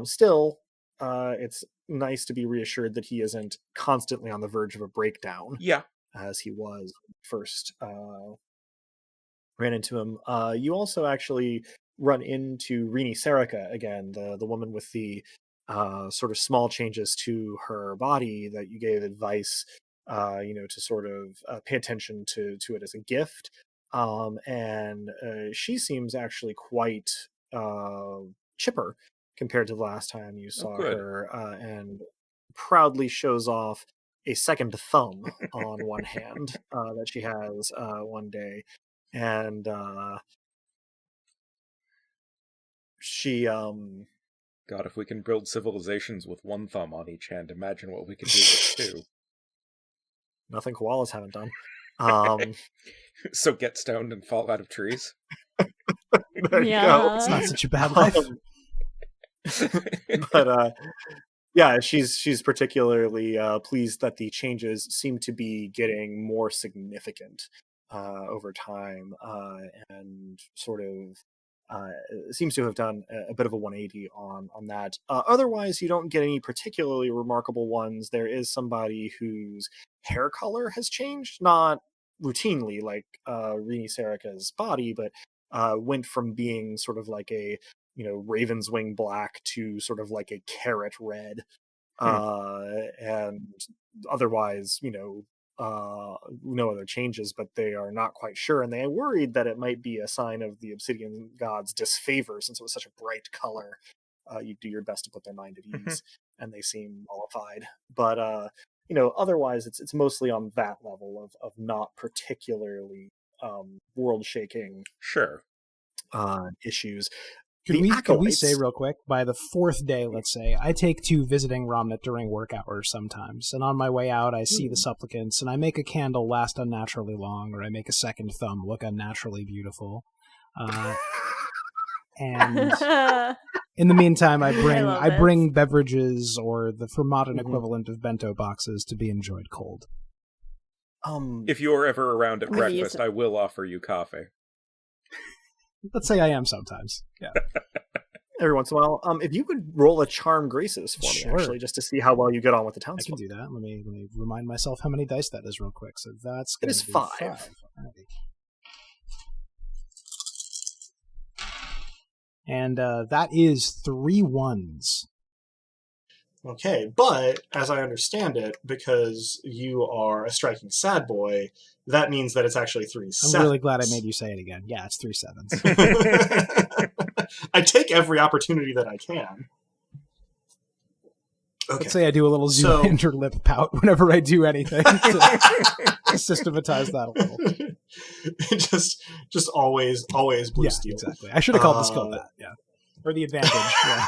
Still, it's nice to be reassured that he isn't constantly on the verge of a breakdown, Yeah. as he was first ran into him. You also actually run into Rini Serica again, the woman with the sort of small changes to her body that you gave advice, to sort of pay attention to it as a gift. And she seems actually quite chipper compared to the last time you Oh, saw good. her, and proudly shows off a second thumb on one hand that she has one day, and she God, if we can build civilizations with one thumb on each hand, imagine what we could do with two. nothing koalas haven't done. So get stoned and fall out of trees. There you go. It's not such a bad life. But yeah, she's particularly pleased that the changes seem to be getting more significant over time, and sort of seems to have done a bit of a 180 on that. Otherwise, you don't get any particularly remarkable ones. There is somebody whose hair color has changed, not routinely like Rini Serica's body, but went from being sort of like a raven's wing black to sort of like a carrot red, and otherwise, no other changes, but they are not quite sure, and they are worried that it might be a sign of the obsidian god's disfavor, since it was such a bright color. You do your best to put their mind at ease, and they seem mollified. But otherwise, it's mostly on that level of not particularly world shaking Sure. issues. Could The we say acolytes- real quick, by the 4th day, let's say, I take to visiting Romnit during work hours sometimes, and on my way out I see the supplicants, and I make a candle last unnaturally long, or I make a second thumb look unnaturally beautiful. And in the meantime, I bring beverages or the Fermatan equivalent of bento boxes to be enjoyed cold. If you are ever around at Maybe breakfast, I will offer you coffee. Let's say I am sometimes. Yeah. Every once in a while, if you could roll a charm graces for me, Sure. actually, just to see how well you get on with the I can townsfolk. do that. Let me remind myself how many dice that is real quick. So that's It going is to be 5. 5. Alrighty. And that is 3 1s. Okay, but as I understand it, because you are a striking sad boy, that means that it's actually 3 7s. I'm really glad I made you say it again. Yeah, it's 3 7s. I take every opportunity that I can. Okay. Let's say I do a little Zoolander lip pout whenever I do anything to systematize that a little. just always blue steel. Exactly. I should have called the skill that, yeah. Or the advantage, yeah.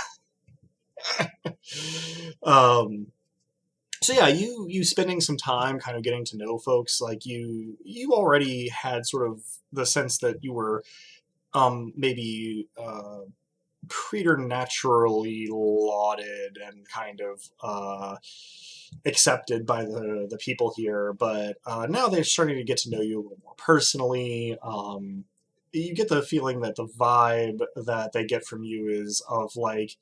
So yeah, you spending some time kind of getting to know folks, like you already had sort of the sense that you were maybe preternaturally lauded and kind of accepted by the people here, but now they're starting to get to know you a little more personally. You get the feeling that the vibe that they get from you is of like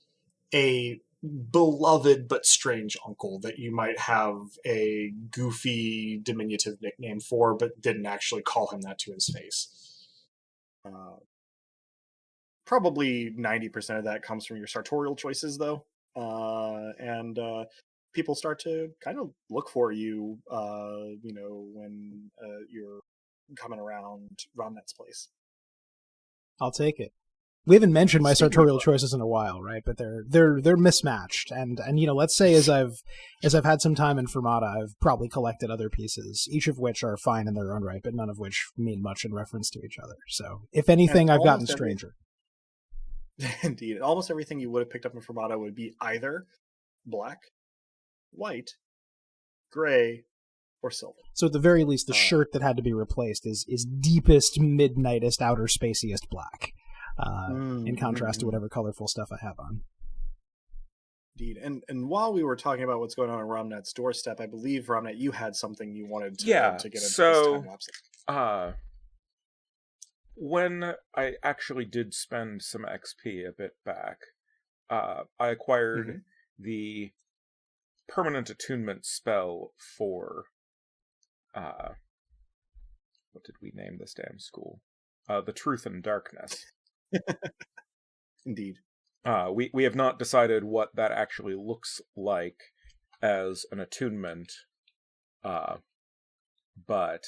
a beloved but strange uncle that you might have a goofy diminutive nickname for, but didn't actually call him that to his face. Probably 90% of that comes from your sartorial choices, though, and people start to kind of look for you, when you're coming around Romnet's place. I'll take it. We haven't mentioned my Speaking sartorial of- choices in a while, right? But they're mismatched, and let's say as I've had some time in Fermata, I've probably collected other pieces, each of which are fine in their own right, but none of which mean much in reference to each other. So, if anything, I've gotten stranger. Indeed, almost everything you would have picked up in Fermata would be either black, white, gray, or silver. So at the very least, the shirt that had to be replaced is deepest, midnightest, outer spaciest black. In contrast to whatever colorful stuff I have on. Indeed. And while we were talking about what's going on Romnet's doorstep, I believe, Romnet, you had something you wanted to get into this time lapse. When I actually did spend some XP a bit back, I acquired the permanent attunement spell for what did we name this damn school? The Truth and Darkness. Indeed. We have not decided what that actually looks like as an attunement, but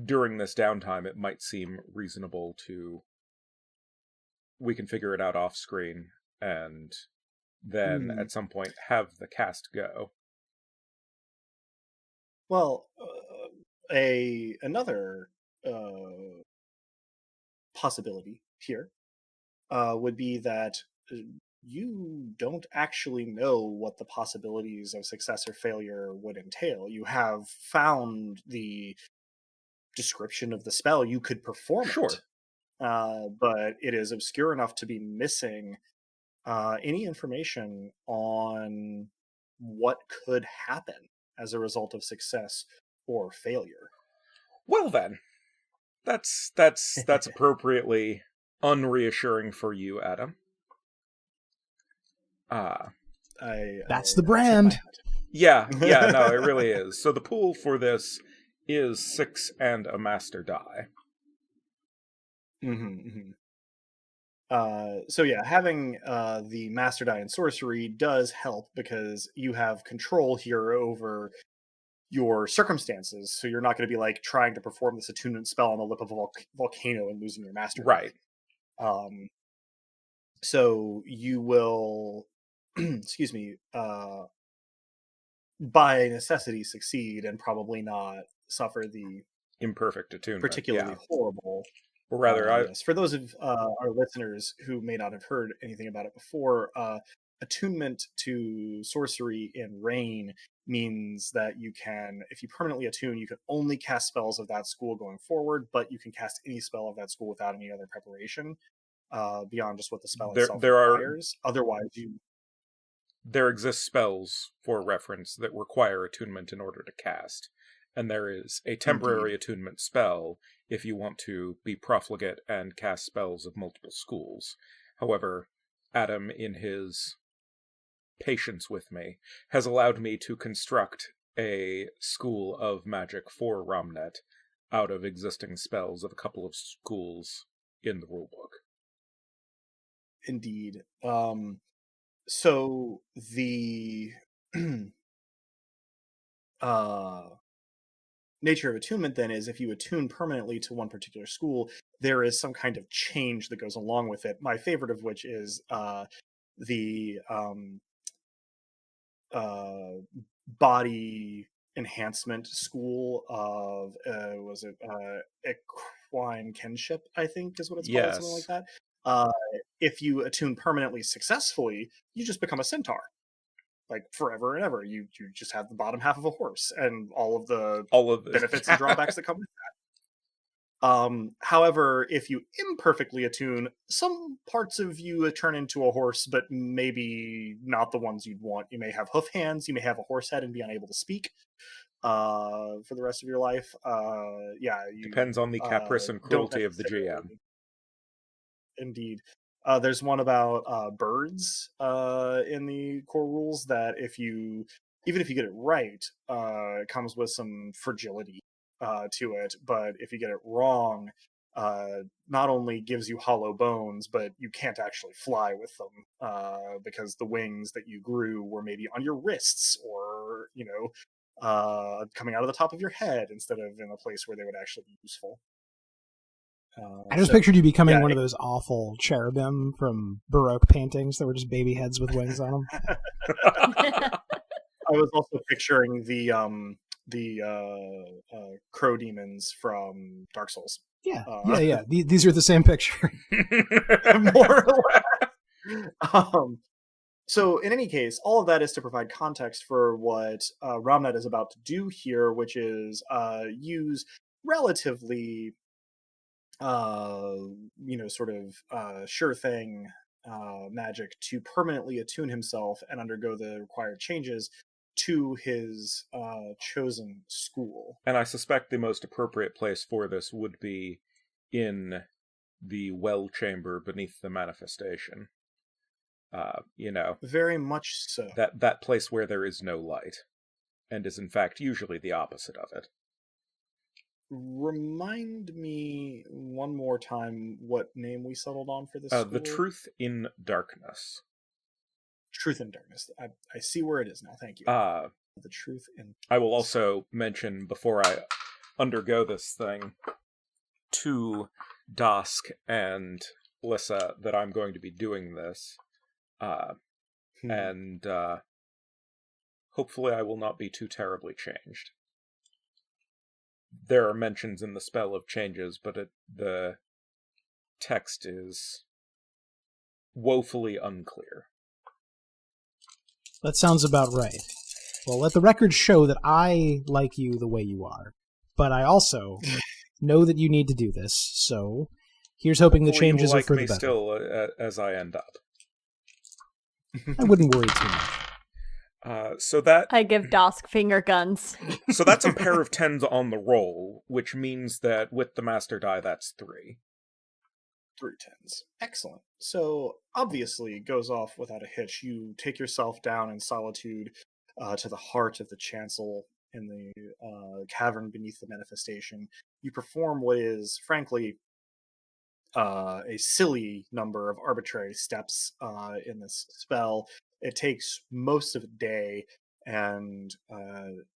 during this downtime it might seem reasonable we can figure it out off screen and then at some point have the cast go. Well, another possibility here would be that you don't actually know what the possibilities of success or failure would entail. You have found the description of the spell, you could perform it, but it is obscure enough to be missing any information on what could happen as a result of success or failure. Well then, that's appropriately unreassuring for you, Adam. That's the brand. Yeah, no, it really is. So the pool for this is 6 and a master die. So yeah, having the master die in sorcery does help because you have control here over your circumstances. So you're not going to be like trying to perform this attunement spell on the lip of a volcano and losing your master. Right. So you will, excuse me, by necessity succeed and probably not suffer the imperfect attunement, particularly horrible. Or rather, yes. For those of our listeners who may not have heard anything about it before, attunement to sorcery in Rain means that you can, if you permanently attune, you can only cast spells of that school going forward, but you can cast any spell of that school without any other preparation beyond just what the spell itself requires. Otherwise, there exist spells, for reference, that require attunement in order to cast. And there is a temporary attunement spell if you want to be profligate and cast spells of multiple schools. However, Adam, in his patience with me, has allowed me to construct a school of magic for Romnet out of existing spells of a couple of schools in the rulebook. Indeed. So the nature of attunement then is if you attune permanently to one particular school, there is some kind of change that goes along with it. My favorite of which is the body enhancement school of was it equine kinship, I think is what it's called, something like that. If you attune permanently successfully, you just become a centaur, like forever and ever. You just have the bottom half of a horse and all of the benefits and drawbacks that come with that. However, if you imperfectly attune, some parts of you turn into a horse, but maybe not the ones you'd want. You may have hoof hands, you may have a horse head and be unable to speak for the rest of your life. Depends on the caprice and cruelty of the GM. Indeed. There's one about birds in the core rules that even if you get it right, it comes with some fragility to it. But if you get it wrong, not only gives you hollow bones, but you can't actually fly with them because the wings that you grew were maybe on your wrists or, coming out of the top of your head instead of in a place where they would actually be useful. I just pictured you becoming one of those awful cherubim from Baroque paintings that were just baby heads with wings on them. I was also picturing the crow demons from Dark Souls. Yeah. These are the same picture. More or less. So in any case, all of that is to provide context for what Ramnet is about to do here, which is use relatively, sort of sure thing magic to permanently attune himself and undergo the required changes to his chosen school. And I suspect the most appropriate place for this would be in the well chamber beneath the manifestation. Very much so. That place where there is no light, and is in fact usually the opposite of it. Remind me one more time what name we settled on for this school? The Truth in Darkness. Truth in Darkness. I see where it is now. Thank you. The Truth in Darkness. I will also mention, before I undergo this thing, to Dosk and Lissa that I'm going to be doing this. And hopefully I will not be too terribly changed. There are mentions in the spell of changes, but the text is woefully unclear. That sounds about right. Well, let the record show that I like you the way you are, but I also know that you need to do this, so here's hoping the changes are for the better. Still as I end up. I wouldn't worry too much. So that I give Dosk finger guns. So that's a pair of 10s on the roll, which means that with the master die, that's 3. 3 10s. Excellent. So obviously it goes off without a hitch. You take yourself down in solitude to the heart of the chancel in the cavern beneath the manifestation. You perform what is, frankly, a silly number of arbitrary steps in this spell. It takes most of a day, and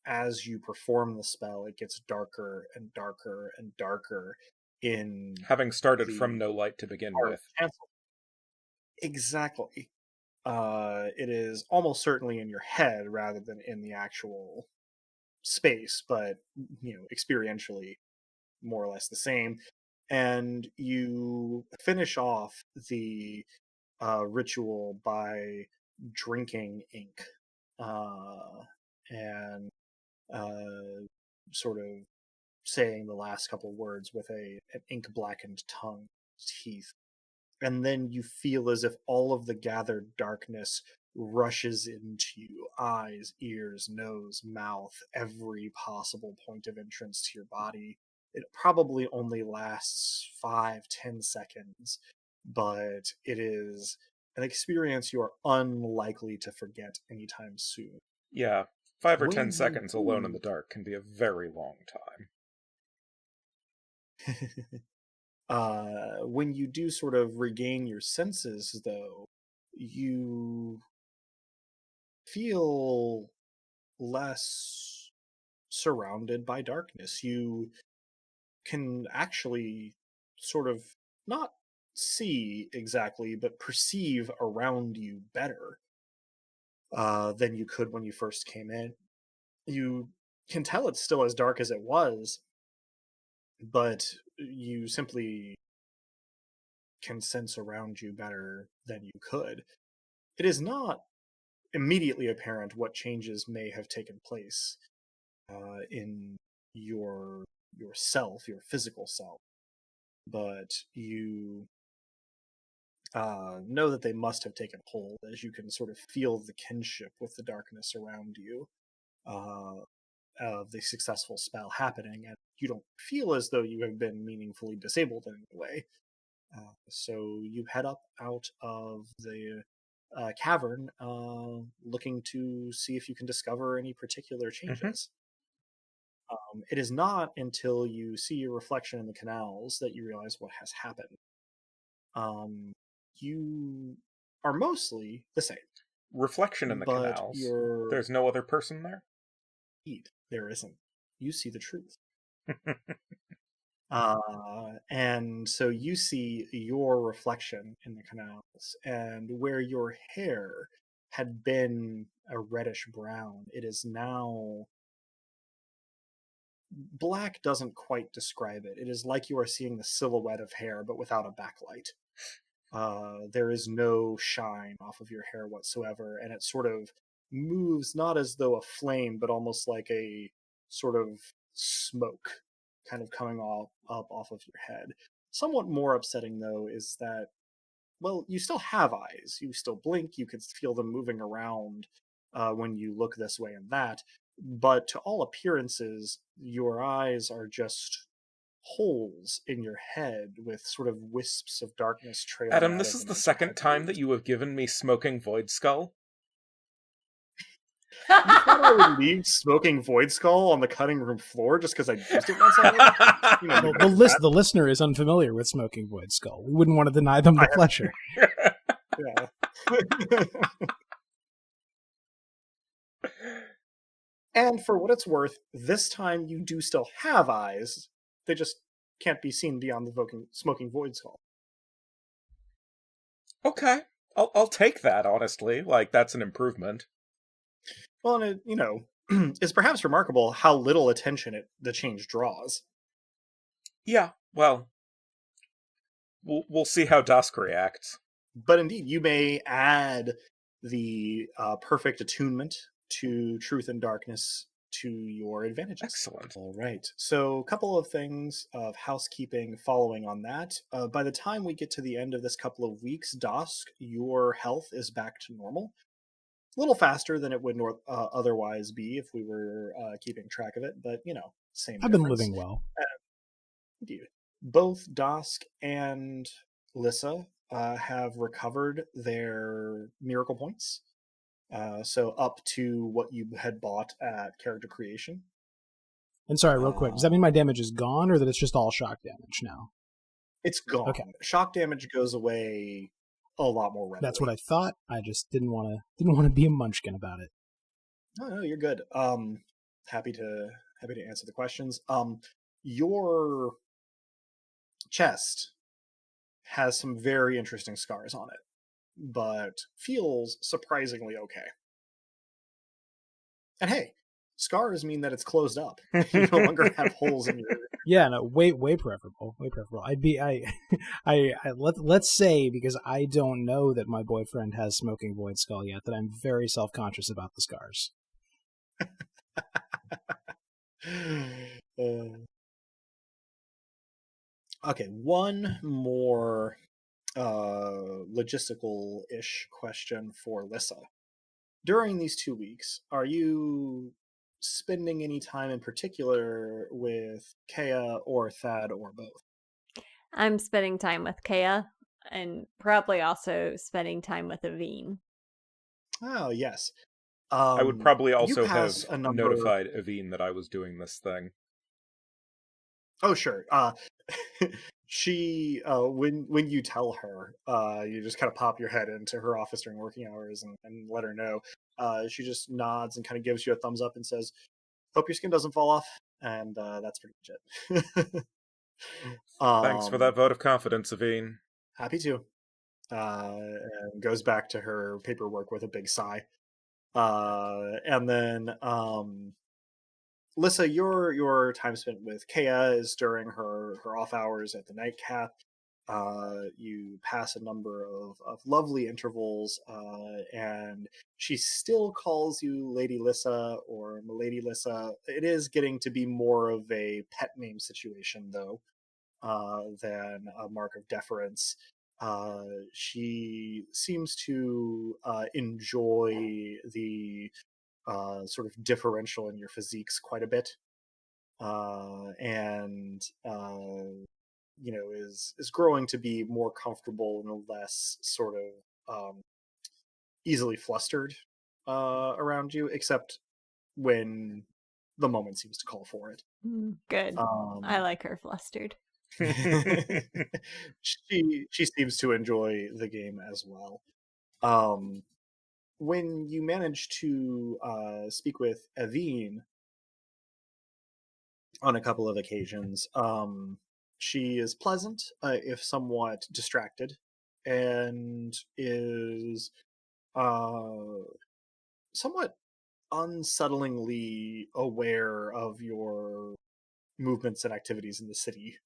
as you perform the spell, it gets darker and darker and darker. In having started from no light to begin with. Exactly. It is almost certainly in your head rather than in the actual space, but experientially more or less the same. And you finish off the ritual by drinking ink and sort of saying the last couple words with an ink blackened tongue, teeth. And then you feel as if all of the gathered darkness rushes into you: eyes, ears, nose, mouth, every possible point of entrance to your body. It probably only lasts 5-10 seconds, but it is an experience you are unlikely to forget anytime soon. Yeah, 5 or 10 seconds alone in the dark can be a very long time. When you do sort of regain your senses, though, you feel less surrounded by darkness. You can actually sort of not see exactly, but perceive around you better than you could when you first came in. You can tell it's still as dark as it was, but you simply can sense around you better than you could. It is not immediately apparent what changes may have taken place in your self, your physical self, but you know that they must have taken hold, as you can sort of feel the kinship with the darkness around you of the successful spell happening, and you don't feel as though you have been meaningfully disabled in any way. So you head up out of the cavern, looking to see if you can discover any particular changes. It is not until you see your reflection in the canals that you realize what has happened. You are mostly the same. Reflection in the canals? There's no other person there? Indeed, there isn't. You see the truth. And so you see your reflection in the canals, and where your hair had been a reddish brown, it is now black. Doesn't quite describe it. It is like you are seeing the silhouette of hair, but without a backlight. There is no shine off of your hair whatsoever, and it sort of moves not as though a flame, but almost like a sort of smoke kind of coming up off of your head. Somewhat more upsetting, though, is that, well, you still have eyes. You still blink. You can feel them moving around when you look this way and that. But to all appearances, your eyes are just holes in your head with sort of wisps of darkness trailing Adam, out this of is them the as your second head time that moves. you have given me Smoking Void Skull. You thought I would leave smoking Void Skull on the cutting room floor just because I used it once already? You know, Well, the listener is unfamiliar with Smoking Void Skull. We wouldn't want to deny them the pleasure. Yeah. And for what it's worth, this time you do still have eyes. They just can't be seen beyond the smoking Void Skull. Okay. I'll take that, honestly. Like, that's an improvement. Well, and it, it's perhaps remarkable how little attention the change draws. Yeah, well, we'll see how Dusk reacts. But indeed, you may add the perfect attunement to truth and darkness to your advantages. Excellent. All right. So, a couple of things of housekeeping following on that. By the time we get to the end of this couple of weeks, Dusk, your health is back to normal. A little faster than it would otherwise be if we were keeping track of it, but same I've difference. been living well. Indeed. Both Dosk and Lissa have recovered their miracle points. So up to what you had bought at character creation. And sorry, real quick, does that mean my damage is gone, or that it's just all shock damage now? It's gone. Okay. Shock damage goes away a lot more readily. That's what I thought. I just didn't want to be a munchkin about it. No, you're good. Happy to answer the questions. Your chest has some very interesting scars on it, but feels surprisingly okay. And hey, scars mean that it's closed up. You no longer have holes in your. Yeah, no, way preferable. Way preferable. Let's say, because I don't know that my boyfriend has Smoking Void Skull yet, that I'm very self-conscious about the scars. Okay, one more logistical-ish question for Lissa. During these 2 weeks, are you spending any time in particular with Kea or Thad or both? I'm spending time with Kea and probably also spending time with Aveen. Oh, yes. I would probably you also have pass a number. notified Aveen that I was doing this thing. Oh, sure. She, when you tell her, you just kind of pop your head into her office during working hours and let her know. She just nods and kind of gives you a thumbs up and says, "Hope your skin doesn't fall off." And that's pretty much it. Thanks for that vote of confidence, Aveen. Happy to. And goes back to her paperwork with a big sigh. And then Lissa, your time spent with Kea is during her off hours at the nightcap. You pass a number of lovely intervals, and she still calls you Lady Lissa or Milady Lissa. It is getting to be more of a pet name situation, though, than a mark of deference. She seems to enjoy the sort of differential in your physiques quite a bit, and is growing to be more comfortable and less sort of easily flustered around you, except when the moment seems to call for it. Good. I like her flustered. She seems to enjoy the game as well. When you manage to speak with Aveen on a couple of occasions, She is pleasant, if somewhat distracted, and is somewhat unsettlingly aware of your movements and activities in the city.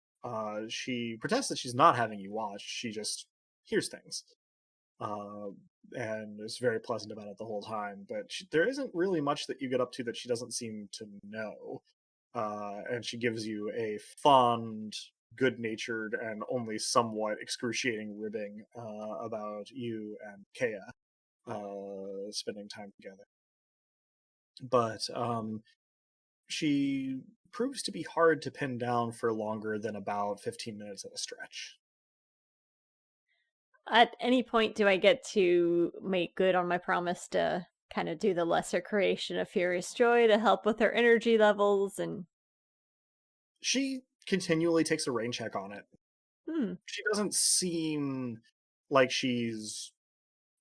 She protests that she's not having you watched. She just hears things, uh, and is very pleasant about it the whole time. But there isn't really much that you get up to that she doesn't seem to know. And she gives you a fond, good-natured, and only somewhat excruciating ribbing about you and Kea spending time together. But she proves to be hard to pin down for longer than about 15 minutes at a stretch. At any point, do I get to make good on my promise to kind of do the lesser creation of Furious Joy to help with her energy levels? And She continually takes a rain check on it. She doesn't seem like she's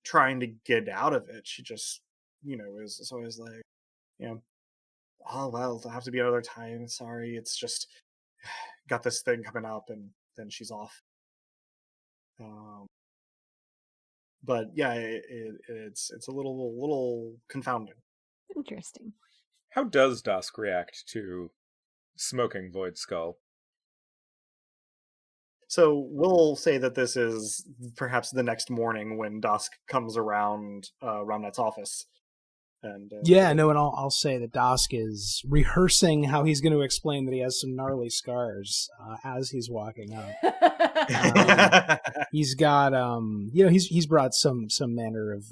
trying to get out of it. She just, is always like, oh, well, it'll have to be another time. Sorry, it's just got this thing coming up, and then she's off. But yeah, it's a little confounding. Interesting. How does Dusk react to smoking Void Skull? So we'll say that this is perhaps the next morning when Dusk comes around Ramnet's office. And and I'll say that Dusk is rehearsing how he's going to explain that he has some gnarly scars as he's walking up. He's got he's brought some manner of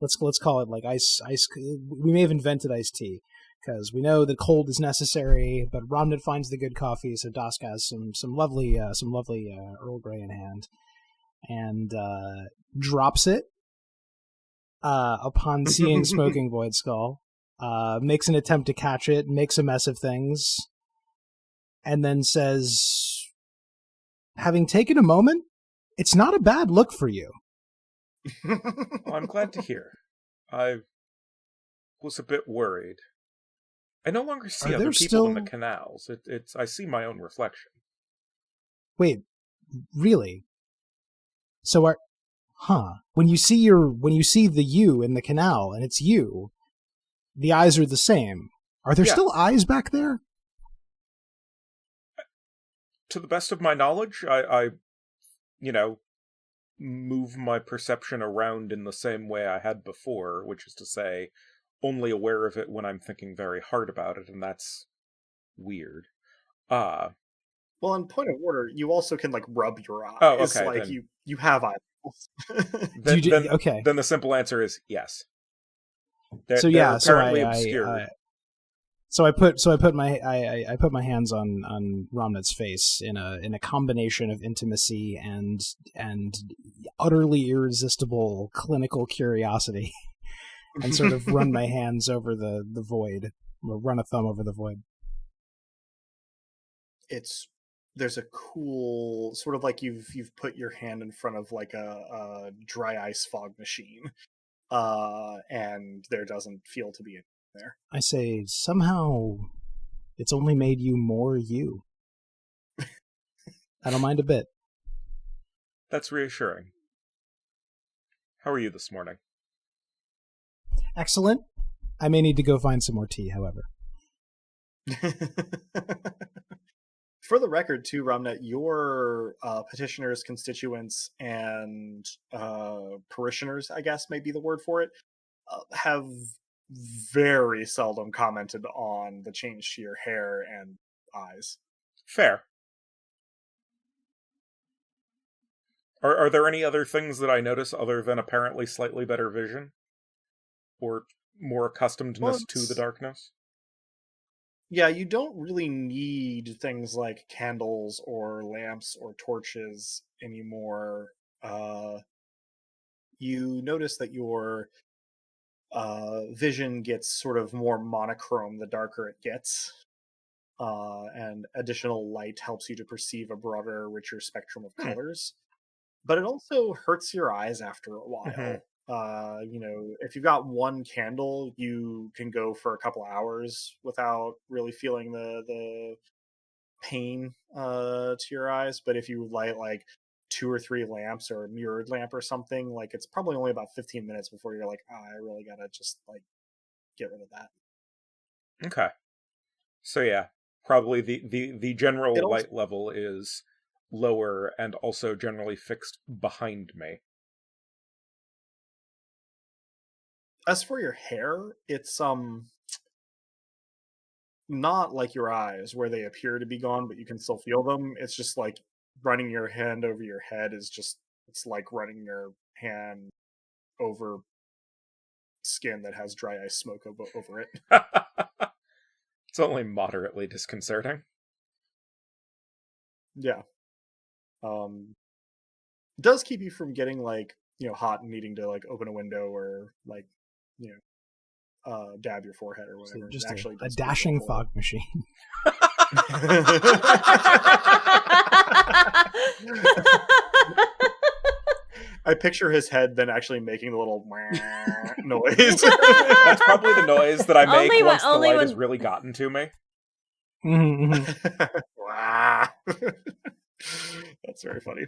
let's call it like ice. We may have invented iced tea because we know that cold is necessary, but Ramnet finds the good coffee, so Dusk has some lovely Earl Grey in hand and drops it upon seeing Smoking Void Skull. Makes an attempt to catch it, makes a mess of things, and then says, having taken a moment, it's not a bad look for you. Well, I'm glad to hear. I was a bit worried. I no longer see other people in the canals. I see my own reflection. Wait, really? So when you see the you in the canal and it's you, the eyes are the same. Are there still eyes back there? To the best of my knowledge, I move my perception around in the same way I had before, which is to say, only aware of it when I'm thinking very hard about it, and that's weird. Well, in point of order, you also can rub your eyes. Oh, okay. Like you have eyeballs. Then the simple answer is yes. They're apparently obscure. So I put my hands on Ramnet's face in a combination of intimacy and utterly irresistible clinical curiosity, and sort of run my hands over the void, or run a thumb over the void. There's a cool sort of like you've put your hand in front of like a dry ice fog machine, and there doesn't feel to be anything there. I say, somehow it's only made you more you. I don't mind a bit. That's reassuring. How are you this morning? Excellent. I may need to go find some more tea, however. For the record, too, Ramnet, your petitioners, constituents, and parishioners, I guess may be the word for it, have very seldom commented on the change to your hair and eyes. Fair. Are there any other things that I notice other than apparently slightly better vision? Or more accustomedness to the darkness? Yeah, you don't really need things like candles or lamps or torches anymore. You notice that your vision gets sort of more monochrome the darker it gets. And additional light helps you to perceive a broader, richer spectrum of colors. But it also hurts your eyes after a while. If you've got one candle, you can go for a couple hours without really feeling the pain to your eyes, but if you light like 2 or 3 lamps or a mirrored lamp or something, like it's probably only about 15 minutes before you're like, I really gotta just like get rid of that. Okay. So yeah, probably the general Also, light level is lower and also generally fixed behind me. as for your hair, it's not like your eyes where they appear to be gone but you can still feel them. It's just like running your hand over your head is just, it's like running your hand over skin that has dry ice smoke over it. It's only moderately disconcerting. Yeah. Does keep you from getting like, hot and needing to like open a window or like, dab your forehead or whatever. Just it actually a does dashing fog machine. I picture his head then actually making the little noise. That's probably the noise that I make once the light has really gotten to me. That's very funny.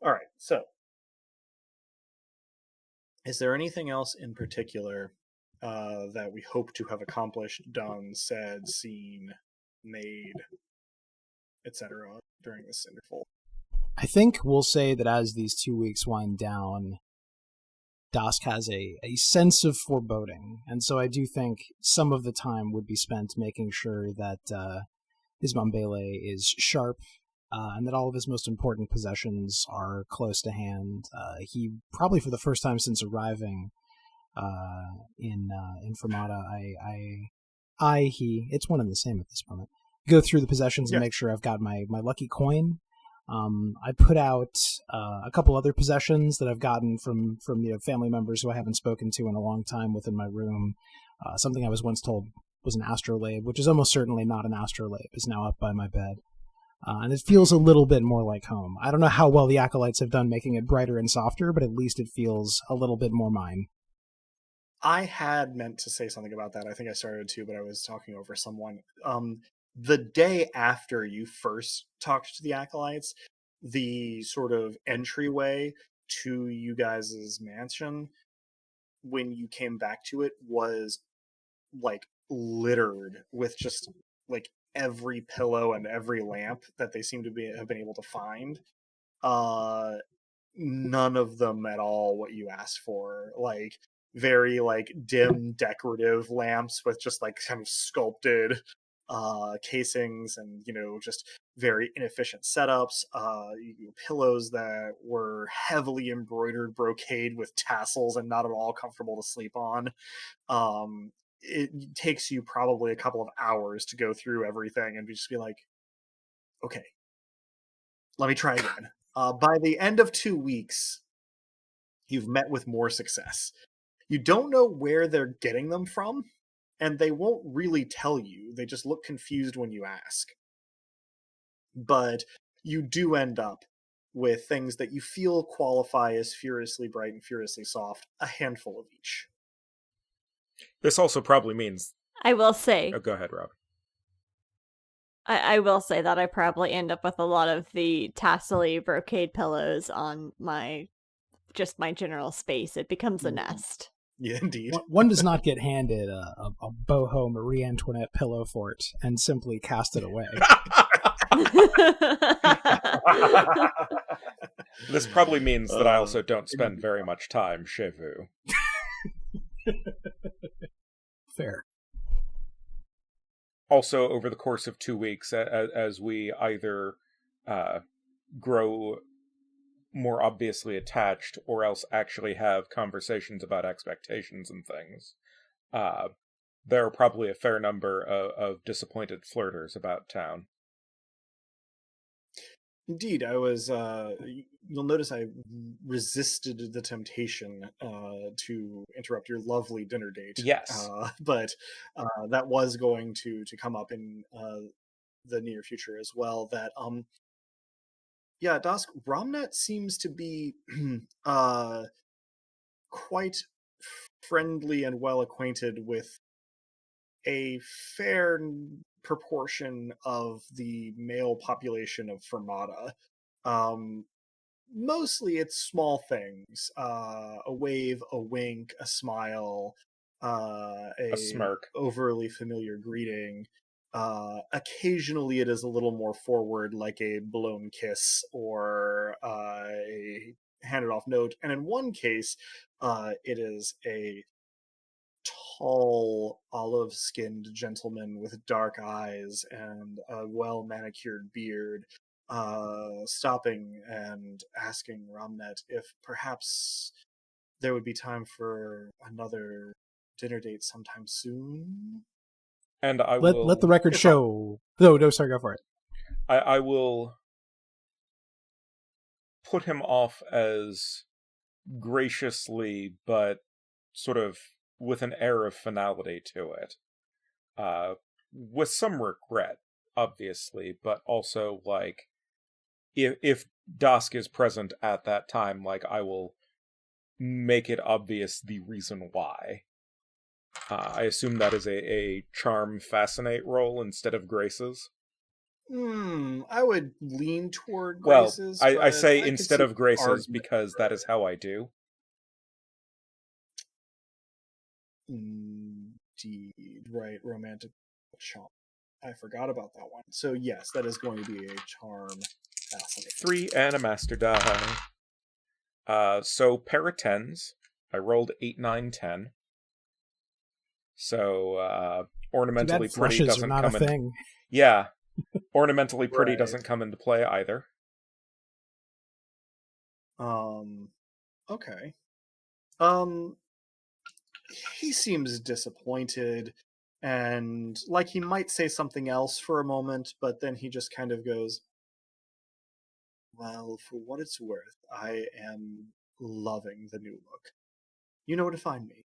All right, so is there anything else in particular that we hope to have accomplished, done, said, seen, made, etc. during this interval? I think we'll say that as these 2 weeks wind down, Dask has a sense of foreboding, and so I do think some of the time would be spent making sure that his Mambele is sharp, and that all of his most important possessions are close to hand. He probably for the first time since arriving in Fermata, it's one and the same at this moment. Go through the possessions and make sure I've got my lucky coin. I put out a couple other possessions that I've gotten from family members who I haven't spoken to in a long time within my room. Something I was once told was an astrolabe, which is almost certainly not an astrolabe, is now up by my bed. And it feels a little bit more like home. I don't know how well the Acolytes have done making it brighter and softer, but at least it feels a little bit more mine. I had meant to say something about that. I think I started to, but I was talking over someone. The day after you first talked to the Acolytes, the sort of entryway to you guys' mansion, when you came back to it, was like littered with just like every pillow and every lamp that they seem to have been able to find. None of them at all what you asked for. Like very like dim decorative lamps with just like kind of sculpted casings and just very inefficient setups, pillows that were heavily embroidered brocade with tassels and not at all comfortable to sleep on. It takes you probably a couple of hours to go through everything and just be like, okay, let me try again. By the end of 2 weeks, you've met with more success. You don't know where they're getting them from, and they won't really tell you. They just look confused when you ask. But you do end up with things that you feel qualify as furiously bright and furiously soft, a handful of each. This also probably means... I will say... Oh, go ahead, Rob. I will say that I probably end up with a lot of the tassel-y brocade pillows on my general space. It becomes a nest. Yeah, indeed. One does not get handed a boho Marie Antoinette pillow fort and simply cast it away. This probably means that I also don't spend very much time chez vous. Fair. Also, over the course of 2 weeks, as we either grow more obviously attached or else actually have conversations about expectations and things, there are probably a fair number of disappointed flirters about town. Indeed, I was. You'll notice I resisted the temptation to interrupt your lovely dinner date. Yes, but that was going to come up in the near future as well. That yeah, Dask, Romnet seems to be quite friendly and well acquainted with a fair proportion of the male population of Fermata. Mostly it's small things, a wave, a wink, a smile, A smirk. overly familiar greeting. Occasionally it is a little more forward, like a blown kiss or a handed off note. And in one case, it is a tall, olive-skinned gentleman with dark eyes and a well-manicured beard, stopping and asking Ramnet if perhaps there would be time for another dinner date sometime soon. And I let will the record show. No, sorry, go for it. I will put him off as graciously, but sort of with an air of finality to it. With some regret, obviously, but also, like, if Dusk is present at that time, like, I will make it obvious the reason why. I assume that is a charm fascinate roll instead of graces. I would lean toward Well, graces. I say could instead see of graces argument because for- that is how I do. Indeed, right? Romantic charm. I forgot about that one. So yes, that is going to be a charm fascinating. 3 and a master die. So pair of 10s. I rolled 8, 9, 10. So ornamentally pretty doesn't not come a in. thing. Yeah, ornamentally pretty Right. doesn't come into play either. Okay. He seems disappointed and like he might say something else for a moment, but then he just kind of goes, well, for what it's worth, I am loving the new look. You know where to find me.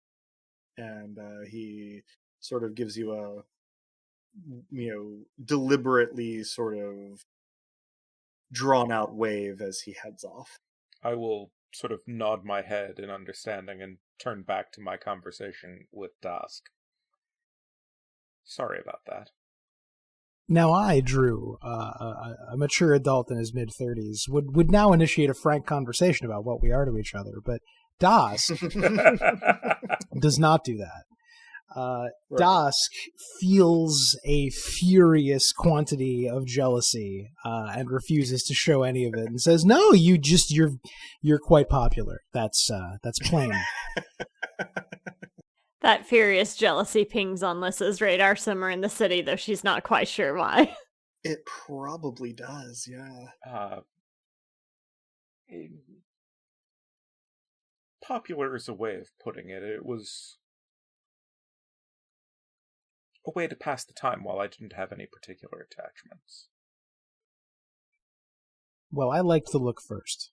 And he sort of gives you a, deliberately sort of drawn out wave as he heads off. I will sort of nod my head in understanding and turn back to my conversation with Dusk. Sorry about that. Now I, Drew, a mature adult in his mid-30s, would now initiate a frank conversation about what we are to each other, but Dusk does not do that. Right. Dusk feels a furious quantity of jealousy and refuses to show any of it, and says, "No, you're quite popular. That's plain." That furious jealousy pings on Lissa's radar somewhere in the city, though she's not quite sure why. It probably does, yeah. Popular is a way of putting it. It was a way to pass the time while I didn't have any particular attachments. Well, I liked the look first.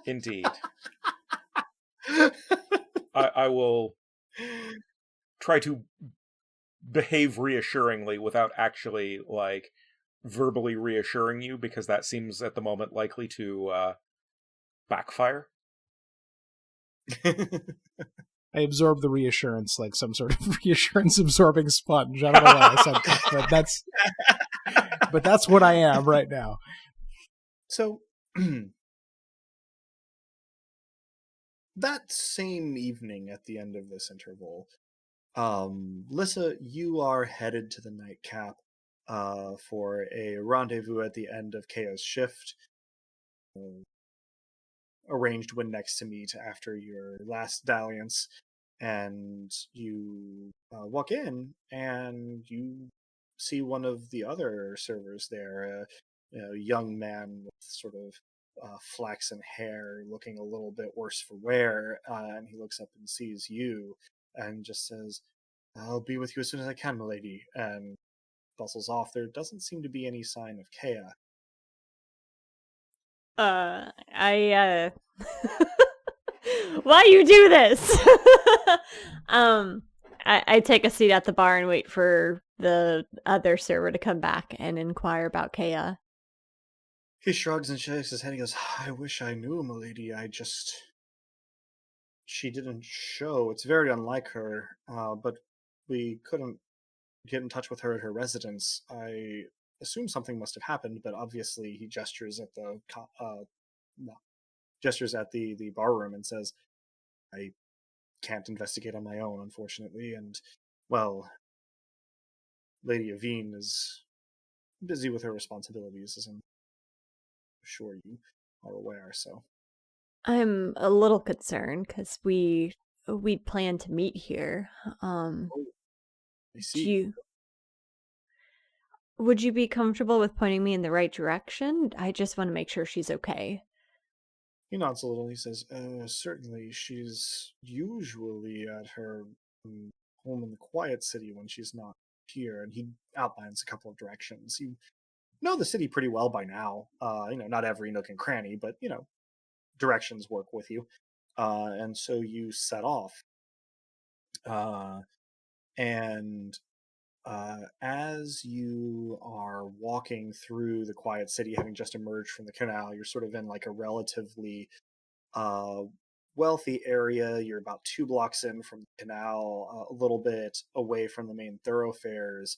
Indeed. I will try to behave reassuringly without actually, like, verbally reassuring you, because that seems at the moment likely to backfire. I absorb the reassurance like some sort of reassurance-absorbing sponge. I don't know why I said that, but that's what I am right now. So, that same evening at the end of this interval, Lissa, you are headed to the nightcap for a rendezvous at the end of KAI-uhs' shift. Arranged when next to meet after your last dalliance, and you walk in and you see one of the other servers there, a young man with sort of flaxen hair, looking a little bit worse for wear, and he looks up and sees you and just says, "I'll be with you as soon as I can, milady," and bustles off. There doesn't seem to be any sign of KAI. Why you do this? I take a seat at the bar and wait for the other server to come back and inquire about KAI. He shrugs and shakes his head. He goes, "I wish I knew, milady. She didn't show. It's very unlike her, but we couldn't get in touch with her at her residence. I assume something must have happened, but obviously he gestures at the the bar room and says, "I can't investigate on my own, unfortunately, and well, Lady Avine is busy with her responsibilities, as I'm sure you are aware." So I'm a little concerned because we'd planned to meet here. I Do see. you would you be comfortable with pointing me in the right direction? I just want to make sure she's okay. He nods a little. He says, "Certainly, she's usually at her home in the Quiet City when she's not here." And he outlines a couple of directions. You know the city pretty well by now. Not every nook and cranny, but directions work with you. And so you set off. Uh, and as you are walking through the Quiet City, having just emerged from the canal, you're sort of in like a relatively uh, wealthy area. You're about 2 blocks in from the canal, a little bit away from the main thoroughfares.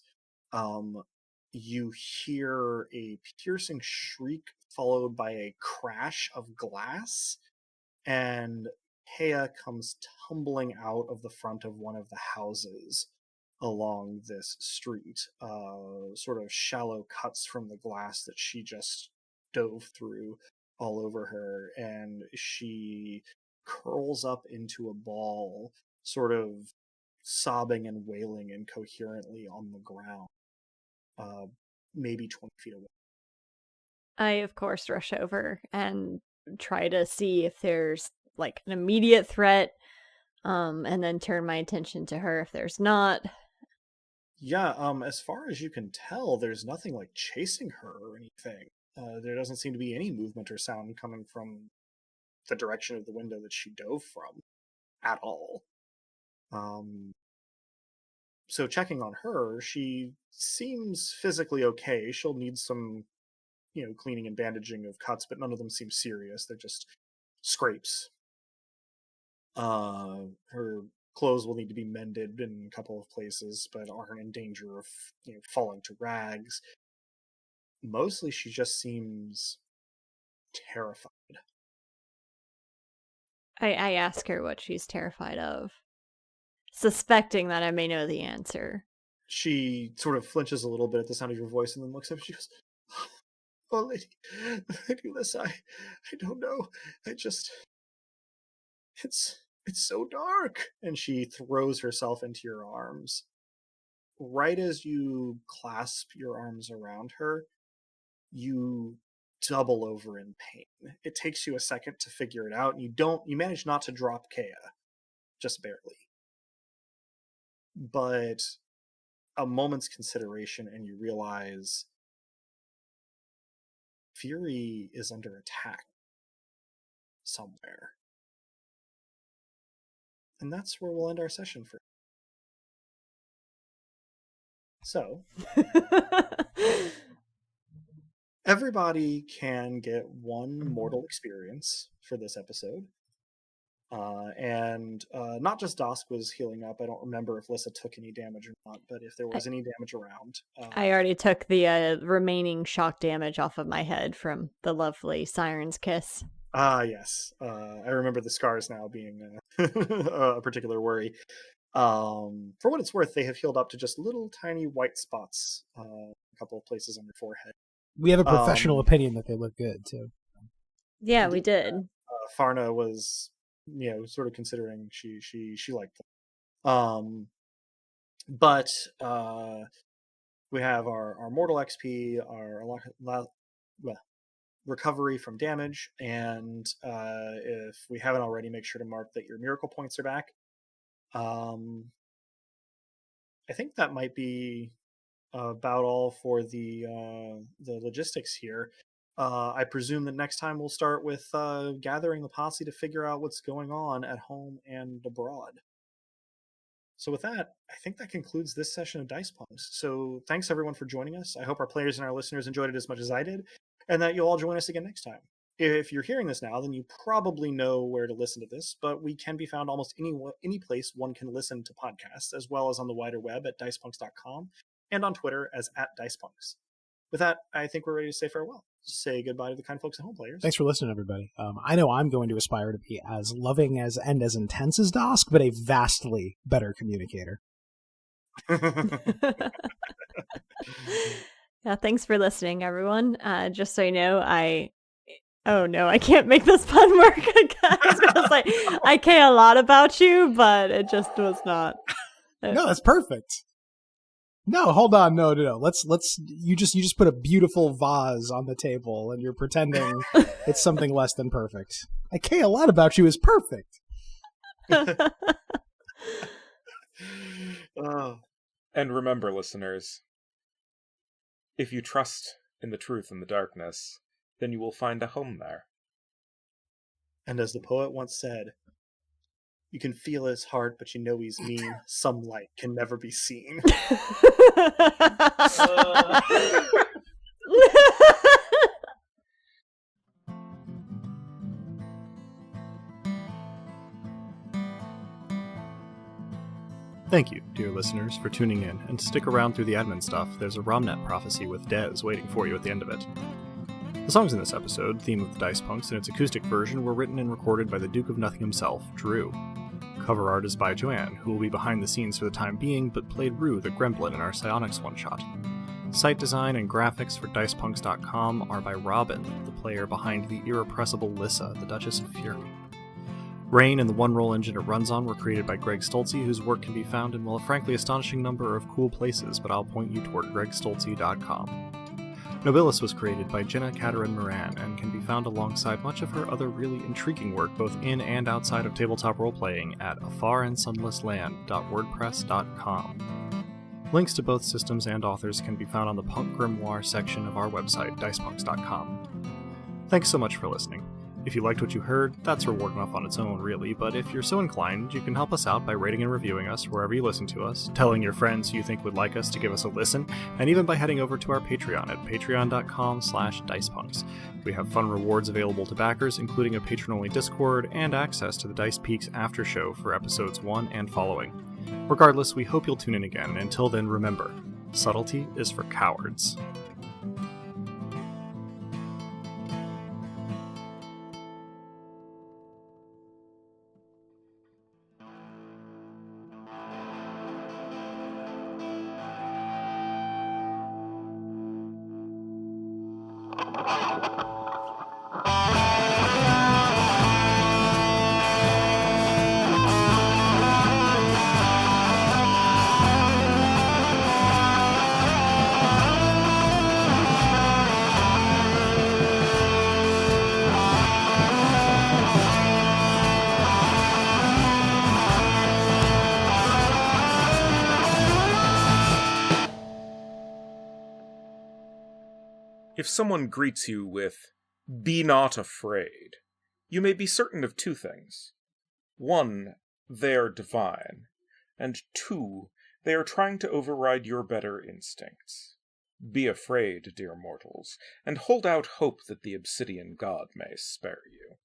Um, you hear a piercing shriek followed by a crash of glass, and Hea comes tumbling out of the front of one of the houses along this street. Sort of shallow cuts from the glass that she just dove through all over her, and she curls up into a ball, sort of sobbing and wailing incoherently on the ground, uh, maybe 20 feet away. I, of course, rush over and try to see if there's like an immediate threat, and then turn my attention to her if there's not. Yeah, as far as you can tell, there's nothing like chasing her or anything. There doesn't seem to be any movement or sound coming from the direction of the window that she dove from at all. So checking on her, she seems physically okay. She'll need some, cleaning and bandaging of cuts, but none of them seem serious. They're just scrapes. Her clothes will need to be mended in a couple of places, but aren't in danger of falling to rags. Mostly, she just seems terrified. I ask her what she's terrified of, suspecting that I may know the answer. She sort of flinches a little bit at the sound of your voice, and then looks up and she goes, "Oh, Lady Liz, I don't know. It's so dark." And she throws herself into your arms. Right as you clasp your arms around her, you double over in pain. It takes you a second to figure it out, and you manage not to drop Kea, just barely. But a moment's consideration, and you realize Fury is under attack somewhere. And that's where we'll end our session for. So, everybody can get one mortal experience for this episode. And not just Dosk was healing up. I don't remember if Lissa took any damage or not, but if there was any damage around. I already took the remaining shock damage off of my head from the lovely Siren's Kiss. Yes. I remember the scars now being a particular worry. For what it's worth, they have healed up to just little tiny white spots, a couple of places on your forehead. We have a professional opinion that they look good, too. Yeah, we did. Farna was, sort of considering she liked them. But we have our mortal XP, our recovery from damage, and if we haven't already, make sure to mark that your miracle points are back. I think that might be about all for the logistics here. I presume that next time we'll start with gathering the posse to figure out what's going on at home and abroad. So with that, I think that concludes this session of Dice Punks. So thanks everyone for joining us. I hope our players and our listeners enjoyed it as much as I did, and that you'll all join us again next time. If you're hearing this now, then you probably know where to listen to this, but we can be found almost any place one can listen to podcasts, as well as on the wider web at dicepunks.com and on Twitter as @dicepunks. With that, I think we're ready to say farewell. Say goodbye to the kind folks at home, players. Thanks for listening, everybody. I know I'm going to aspire to be as loving and as intense as Dosk, but a vastly better communicator. Yeah, thanks for listening, everyone. Just so you know, oh no, I can't make this pun work. I was gonna say I care a lot about you, but it just was not. No, that's perfect. No, hold on, no. Let's you just put a beautiful vase on the table and you're pretending it's something less than perfect. I care a lot about you is perfect. And remember, listeners, if you trust in the truth and the darkness, then you will find a home there. And as the poet once said, you can feel his heart, but you know he's mean. Some light can never be seen. Thank you, dear listeners, for tuning in, and stick around through the admin stuff. There's a Romnet prophecy with Dez waiting for you at the end of it. The songs in this episode, theme of the Dice Punks, and its acoustic version were written and recorded by the Duke of Nothing himself, Drew. Cover art is by Joanne, who will be behind the scenes for the time being, but played Rue the Gremlin in our Psionics one-shot. Site design and graphics for DicePunks.com are by Robin, the player behind the irrepressible Lissa, the Duchess of Fury. Rain and the one-roll engine it runs on were created by Greg Stolze, whose work can be found in, well, a frankly astonishing number of cool places, but I'll point you toward gregstolze.com. Nobilis was created by Jenna Caterin Moran and can be found alongside much of her other really intriguing work both in and outside of tabletop role-playing at afarandsunlessland.wordpress.com. Links to both systems and authors can be found on the Punk Grimoire section of our website, dicepunks.com. Thanks so much for listening. If you liked what you heard, that's reward enough on its own, really, but if you're so inclined, you can help us out by rating and reviewing us wherever you listen to us, telling your friends who you think would like us to give us a listen, and even by heading over to our Patreon at patreon.com/dicepunks. We have fun rewards available to backers, including a patron-only Discord and access to the Dice Peaks after show for episodes 1 and following. Regardless, we hope you'll tune in again. Until then, remember, subtlety is for cowards. If someone greets you with, "Be not afraid," you may be certain of two things. One, they are divine, and two, they are trying to override your better instincts. Be afraid, dear mortals, and hold out hope that the obsidian god may spare you.